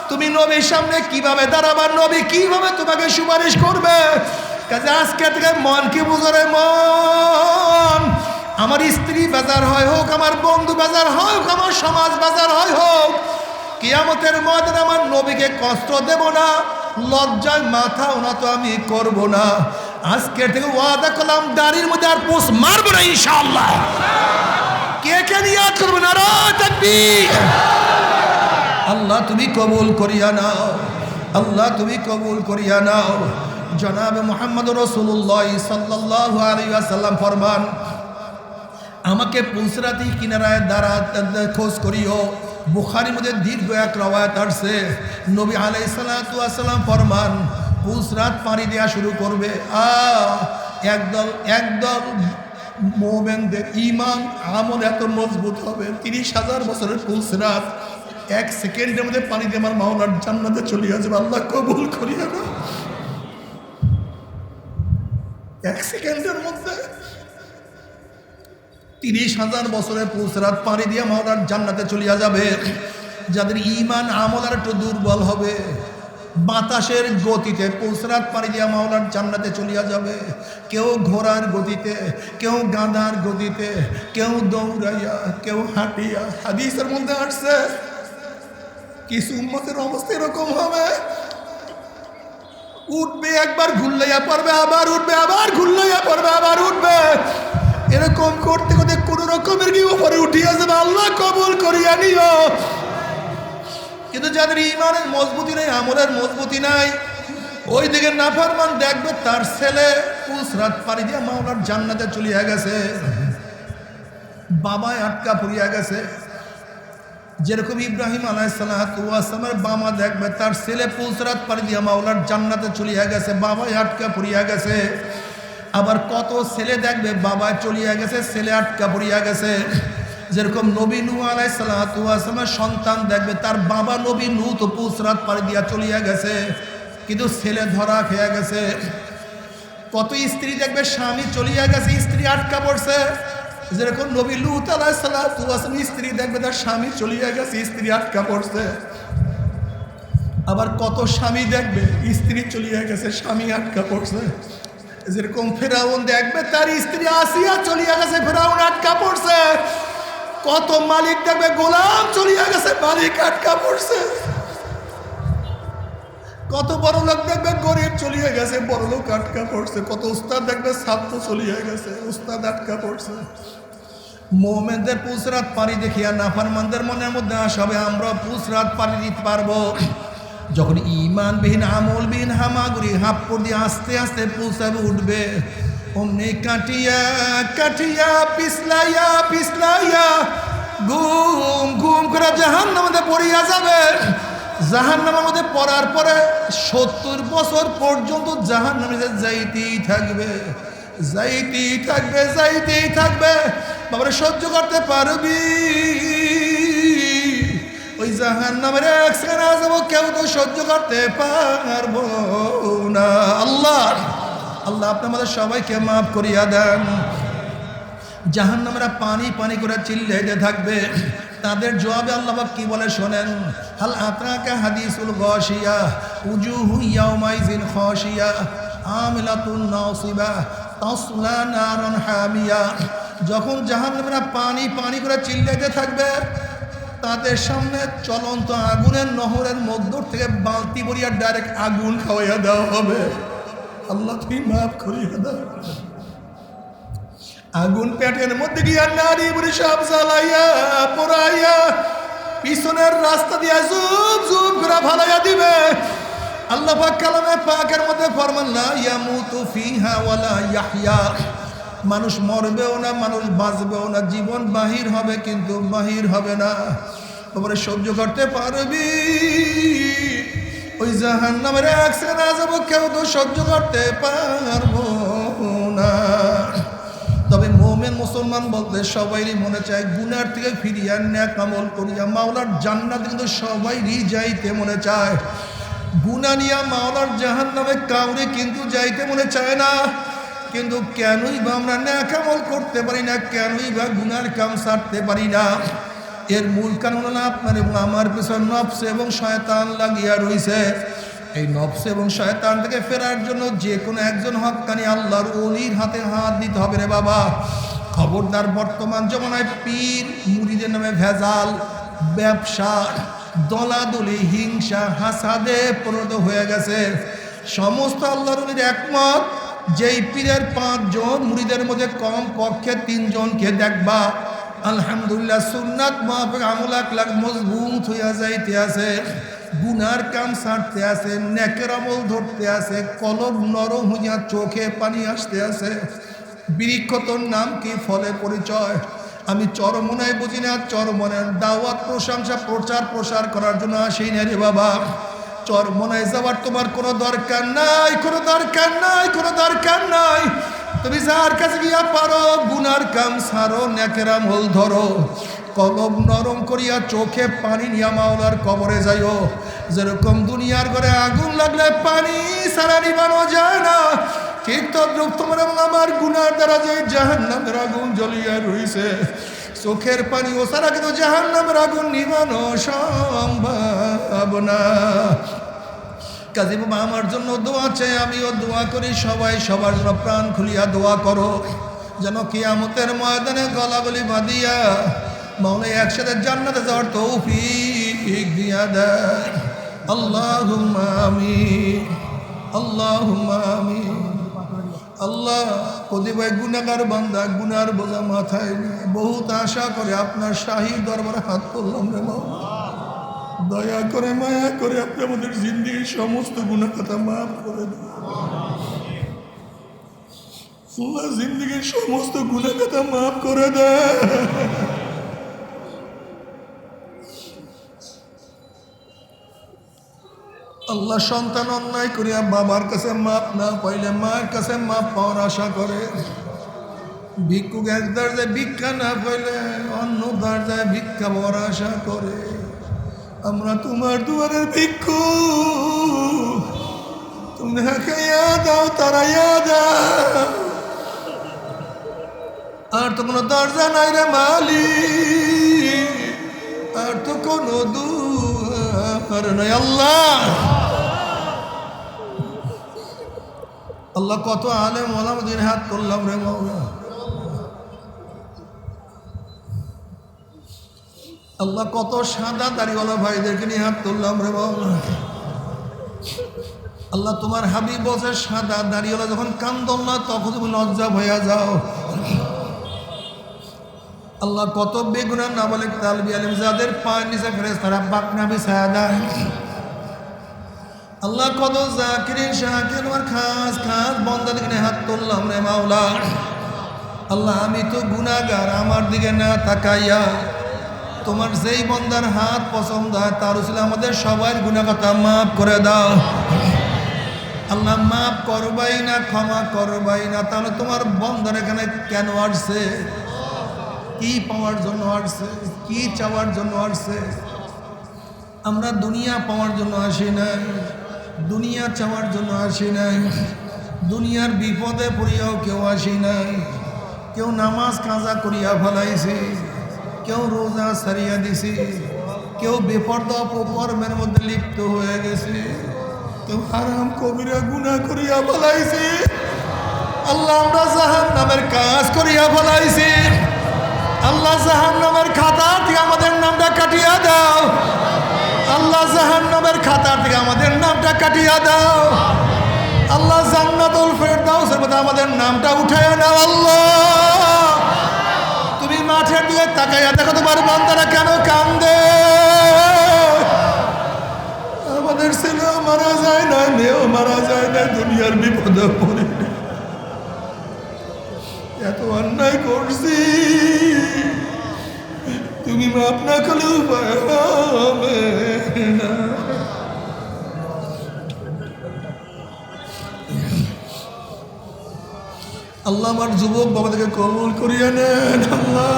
তুমি নবীর সামনে কিভাবে দাঁড়াবার, নবী কিভাবে তোমাকে সুপারিশ করবে? কাজে আজকে থেকে মন কি বুঝরে, মন, আমার স্ত্রী বাজার হয় হোক, আমার বন্ধু বাজার হয় হোক, আমার সমাজ বাজার হয় হোক, কিয়ামতের ময়দানে আমার নবীকে কষ্ট দেব না, লজ্জায় মাথা উন্নত আমি করব না। আজকে থেকে ওয়াদা করলাম, দাড়ির মধ্যে আর পোষ মারবো না ইনশাআল্লাহ। কে কে নিয়াত করবেন? নারায়ে তাকবীর। আল্লাহ তুমি কবুল করিয়া নাও, আল্লাহ তুমি কবুল করিয়া নাও। জনাবে মুহাম্মদ রাসূলুল্লাহ সাল্লাল্লাহু আলাইহি ওয়াসাল্লাম ফরমান, আমাকে পুলসরাতি কিনারায় দাঁড়াতে খোঁজ করিও। বুখারীর মধ্যে দীর্ঘ এক রওয়ায়াত আছে, নবী আলাইহিস সালাতু ওয়াস সালাম ফরমান, পুলসরাত পাড়ি দেওয়া শুরু করবে, একদল মুমিনদের ঈমান আমল এত মজবুত হবে, 30,000 বছরের পুলসরাত এক সেকেন্ডের মধ্যে পানি দিয়ে আমার মাওলার জান্নাতে চলে যাবে। আল্লাহ কবুল করিয়া না। এক সেকেন্ডের মধ্যে 30,000 বছরের পুলসরাত পানি দিয়ে মাওলার জান্নাতে চলিয়া যাবে। যাদের ঈমান আমল আর একটু দুর্বল হবে, বাতাসের গতিতে পুলসরাত পানি দিয়া মাওলার জান্নাতে চলিয়া যাবে। কেউ ঘোড়ার গতিতে, কেউ গাধার গতিতে, কেউ দৌড়াইয়া, কেউ হাঁটিয়া। হাদিসের মধ্যে আসছে কিছু উম্মতের অবস্থা এরকম হবে, উঠবে একবার ঘুরলাইয়া পড়বে, আবার উঠবে, আবার ঘুরলাইয়া পড়বে, আবার উঠবে। এরকম করতে করতে কোন রকমের কি উপরে উঠিয়া যাবে, আল্লাহ কবুল করিয়া নিও। কিন্তু যাদের ইমানের মজবুতি নেই, আমলের মজবুতি নাই, ওই দিকে নাফরমান দেখবে তার ছেলে পুসরাত পাড়ি দিয়ে মাওলার জান্নাতে চলিয়া গেছে, বাবায় আটকা পড়িয়া গেছে। যেরকম ইব্রাহিম আলাইহিসসালামের বাবা দেখবে তার ছেলে পুসরাত পাড়ি দিয়ে মাওলার জান্নাতে চলিয়া গেছে, বাবায় আটকা পড়িয়া গেছে। আবার কত ছেলে দেখবে বাবা চলিয়া গেছে, ছেলে আটকা পড়িয়া গেছে। যেরকম নবী নূহ আলাইহিসসালামের সন্তান দেখবে তার বাবা নবী নূহ তো পুসরাত পাড়ি দিয়া চলিয়া গেছে, কিন্তু ছেলে ধরা খেয়ে গেছে। কত স্ত্রী দেখবে স্বামী চলিয়া গেছে, স্ত্রী আটকা পড়ছে। যেরকম নবী লূত আলাইহিস সালাম স্ত্রী দেখবে তার স্বামী চলিয়া গেছে, স্ত্রী আটকা পড়ছে। আবার কত স্বামী দেখবে স্ত্রী চলিয়া গেছে, স্বামী আটকা পড়ছে। যেরকম ফেরাউন দেখবে তার স্ত্রী আসিয়া চলিয়া গেছে, ফেরাউন আটকা পড়ছে। কত মালিক দেখবে গোলাম চলিয়া গেছে, মালিক আটকা পড়ছে। কত বড় লোক দেখবে গরিব চলিয়ে গেছে, বড় লোক আটকা পড়ছে। কত উস্তাদ দেখবে ছাত্র চলিয়ে গেছে, উস্তাদ আটকা পড়ছে। মোমেনদের পুসরাত পানি দেখিয়া নাফরমানদের মনের মধ্যে আসা হবে আমরা পুসরাত পানি দিতে পারবো। যখন ইমানবিহীন আমলবিহীন হামাগুড়ি হাপ্পড় দিয়ে আস্তে আস্তে পুষাবে উঠবে, অমনি কাটিয়া কাটিয়া পিছলাইয়া পিছলাইয়া ঘুম ঘুম করে জাহান্নামে পড়িয়া যাবে। জাহান্নামের মধ্যে পড়ার পরে 70 বছর পর্যন্ত জাহান্নামে যাইতেই থাকবে, যাইতেই থাকবে, যাইতেই থাকবে। বাবারে সহ্য করতে পারবি? ওই জাহান্নামের এক সেকেন্ড যাব কেউ তো সহ্য করতে পারবো না। আল্লাহ আল্লাহ আপনি আমাদের সবাইকে মাফ করিয়া দেন। জাহান্নামেরা পানি পানি করে চিল্লাইতে থাকবে। তাদের জবাবে আল্লাহ কি বলে শোনেন, হাল আতাকা হাদিসুল গাশিয়া উজুহু ইয়াউমাইযিন খাশিয়া আমিলাতুন নাসিবা তাসলা নারান হামিয়া। যখন জাহান্নামেরা পানি পানি করে চিল্লাইতে থাকবে, তাদের সামনে চলন্ত আগুনের নহরের মধ্য থেকে বালতি ভরিয়া ডাইরেক্ট আগুন খাওয়াইয়া দেওয়া হবে। আল্লাহ তুমি মাফ করিয়া দাও। আগুন পেটের মধ্যে গিয়া নারী বুড়ি সব জ্বালাইয়া পোড়াইয়া পিছনের রাস্তা দিয়া জুব জুব করে ভালাইয়া দিবে। আল্লাহ পাক কালামে পাকের মধ্যে ফরমান লা ইয়ামুতু ফিহা ওয়ালা ইয়াহইয়া। মানুষ মরবেও না, মানুষ বাঁচবেও না, জীবন বাহির হবে কিন্তু বাহির হবে না। তারপরে সহ্য করতে পারবি? ওই জাহান্নামের এক সেকেন্ড যাব কেউ তো সহ্য করতে পারবো না। তবে মোমেন মুসলমান বলতে সবাইরই মনে চায় গুনার থেকে ফিরিয়া নেক আমল করিয়া মাওলার জান্নাত, কিন্তু সবাইরই যাইতে মনে চায়। গুনাহ নিয়া মাওলার জাহান্নামে কাউরে কিন্তু যাইতে মনে চায় না। কিন্তু কেনই বা আমরা নেক আমল করতে পারি না, কেনই বা গুনার কাম ছাড়তে পারি না? এর মূল কারণ হলো আপনার এবং আমার পিছনে নফস এবং শয়তান লাগিয়া রইছে। এই নফস এবং শয়তান থেকে ফেরার জন্য যে কোনো একজন হক্কানি আল্লাহর ওলির হাতে হাত দিতে হবে রে বাবা। খবরদার, বর্তমান জমানায় পীর মুরিদের নামে ভেজাল, ব্যবসা, দলাদলি, হিংসা, হাসাদে পরিণত হয়ে গেছে। সমস্ত আল্লাহর ওলির একমত, যেই পীরের 5 জন মুরিদের মধ্যে কম পক্ষে 3 জনকে দেখবা আলহামদুলিল্লাহ সুন্নাত মাফিক আমল আখলাক মজবুত হইয়া যাইতে আছে, গুনার কাম ছাড়তে আছে, নেকের আমল ধরতে আছে, কলব নরম হইয়া চোখে পানি আসতে আছে। বৃক্ষ তোর নাম কি, ফলে পরিচয়। আমি চরমনায় বুঝি না, চরমনের দাওয়াত প্রশংসা প্রচার প্রসার করার জন্য আসি না রে বাবা। চরমনায় যাওয়ার তোমার কোনো দরকার নাই, কোনো দরকার নাই, কোনো দরকার নাই। তুমি যার কাছে গিয়া পারো গুনার কাম ছাড়ো, নেকের আমল ধরো, কলব নরম করিয়া চোখে পানি নিয়া মাওলার কবরে যাইও। যেরকম দুনিয়ার ঘরে আগুন লাগলে পানি ছাড়া নিবানো যায় না, ঠিক তদ্রুপ তোমার এবং আমার গুনার দ্বারা যে জাহান্নামের আগুন জ্বলিয়া রইছে, চোখের পানি ও ছাড়া কিন্তু জাহান্নামের আগুন নিবানো সম্ভব না। কাজী বাবা আমার জন্য দোয়া চাই, আমিও দোয়া করি, সবাই সবার জন্য প্রাণ খুলিয়া দোয়া করো, যেন কিয়ামতের ময়দানে গলাগলি বাঁধিয়া মাওলা একসাথে জান্নাতে যাওয়ার তৌফিক দিয়া দেয়। আল্লাহুম্মা আমিন, আল্লাহুম্মা আমিন। আল্লাহ কতিপয় গুনাহগার বান্দা গুনার বোঝা মাথায় নিয়ে বহুত আশা করে আপনার শাহী দরবারে হাত তুললাম রে মাওলা। দয়া করে মায়া করে আপনি আমাদের জিন্দেগির সমস্ত গুনাহ খাতা মাফ করে দিন আল্লাহ, জিন্দেগির সমস্ত গুনাহ খাতা মাফ করে দেন। আল্লাহ সন্তান অন্যায় করিয়া বাবার কাছে মাপ না পাইলে মায়ের কাছে মাপ পাওয়ার আশা করে, ভিক্ষুক এক দরজায় ভিক্ষা না পাইলে অন্য দরজায় ভিক্ষা পাওয়ার আশা করে। আমরা তোমার দুয়ারের ভিক্ষু, তুমি খাইয়া দাও তারাইয়া দাও, আর তো কোনো দরজা নাই রে মালিক, আর তো কোনো দুয়ার নাই। আল্লাহ আল্লাহ কত আলেম ওলামাদের হাত তুললাম রে মাওলা। আল্লাহ কত সাদা দাড়িওয়ালা ভাইদেরকে নিয়ে হাত তুললাম রে মাওলা। আল্লাহ তোমার হাবিব বলছে সাদা দাড়িওয়ালা যখন কান্দন না তখন তুমি লজ্জা হইয়া যাও। আল্লাহ কত বেগুনার নাবালেক তালবি আলিম যাদের পায়ের নিচে ফেরেশতারা বাকনা বিছায়া দেয়। আল্লাহ কত জাকিরিন শাকির আমার খাস খাস বন্দাদের দিকে হাত তুললাম রে মাওলা। আল্লাহ আমি তো গুনাহগার, আমার দিকে না তাকাইয়া তোমার যেই বন্দার হাত পছন্দ হয় তার উসিলা আমাদের সবার গুনাহ কথা মাফ করে দাও। আল্লাহ মাফ করবাই না, ক্ষমা করবাই না, তাহলে তোমার বন্দার এখানে কেন আসছে? কি পাওয়ার জন্য আসছে? কি চাওয়ার জন্য আসছে? আমরা দুনিয়া পাওয়ার জন্য আসি নাই, দুনিয়া চাওয়ার জন্য আসি নাই, দুনিয়ার বিপদে পড়িয়াও কেউ আসি নাই। কেউ নামাজ কাজা করিয়া ফেলাইছি, কেউ রোজা সারিয়া দিছি, কেউ বেপরদা অপকর্মের মধ্যে লিপ্ত হয়ে গেছি, কেউ হারাম কবিরা গুনাহ করিয়া ফেলাইছি। আল্লাহ আমরা জাহান্নামের কাজ করিয়া ফেলাইছি। আল্লাহ জাহান্নামের খাতা থেকে আমাদের নামটা কাটিয়া দাও। আল্লাহ জাহান্নামের খাতা থেকে আমাদের নামটা কাটিয়া দাও। আল্লাহ জান্নাতুল ফেরদাউসের মধ্যে আমাদের নামটা উঠাইয়া দাও। আল্লাহ তুমি মাঠের দিকে তাকাইয়া দেখো তোমার বান্দারা কেন কান্দে। আমাদের ছেলেও মারা যায় না, মেয়েও মারা যায় না, দুনিয়ার বিপদে পড়ে এত অন্যায় করছি, তুমি মাপ না করলে উপায় হবে না। আল্লাহ আমার যুবক বাবাদেরকে কবুল করিয়া নেন। আল্লাহ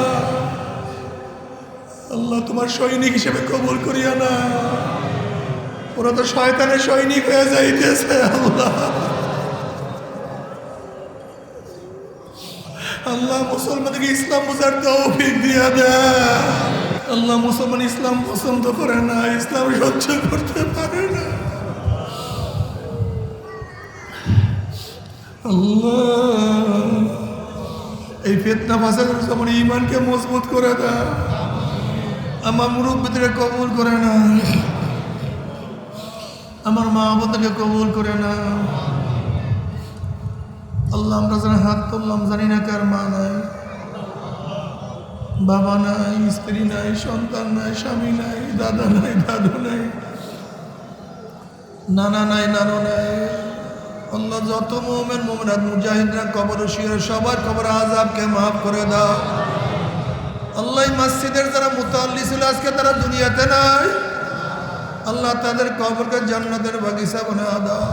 আল্লাহ তোমার সৈনিক হিসেবে কবুল করিয়া না, ওরা তো শয়তানের সৈনিক হয়ে যাইতেছে। আল্লাহ আল্লাহ মুসলমানকে ইসলাম বোঝার তৌফিক দিয়া দেয়। আল্লাহ মুসলমান ইসলাম পছন্দ করে না, ইসলাম সহ্য করতে পারে না। আল্লাহ এই ফিতনা ফাসাদ আমার ঈমানকে মজবুত করে দাও। আমার মুরব্বিদের কবুল করে না, আমার মা বোনকে কবুল করে না। আল্লাহ আমরা যারা হাত তুললাম জানি না কার মা নাই, বাবা নাই, স্ত্রী নাই, সন্তান নাই, স্বামী নাই, দাদা নাই, দাদু নাই, নানা নাই, নানু নাই। আল্লাহ যত মুমিন মুমিনাত মুজাহিদরা কবর শুয়ে সবার কবর আযাবকে মাফ করে দাও। আল্লাহ মসজিদের যারা মুতাল্লি ছিল আজকে তারা দুনিয়াতে নাই, আল্লাহ তাদের কবরকে জান্নাতের বাগিচা বানায় দাও।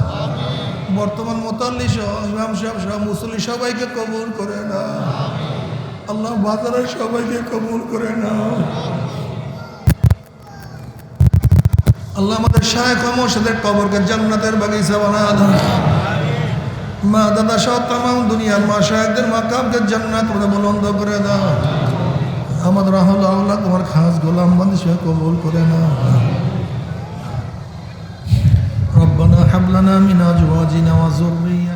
বর্তমান মুতাল্লি সহ ইমাম সাহেব সহ মুসল্লি সবাইকে কবুল করে নাও। আল্লাহ বাজারের সবাইকে কবুল করে নাও। আল্লাহ আমাদের শায়েখ ও মুর্শিদের কবরকে জান্নাতের বাগিচা বানায় দাও। মা দাদা সহ তামাম দুনিয়ার মা শায়েখদের মাকামকে জান্নাত করে বুলন্দ করে দাও। আমাদের আল্লাহ তোমার খাস গোলাম বান্দা সহ কবুল করে নাও। ربنا هب لنا من ازواجنا وذرياتنا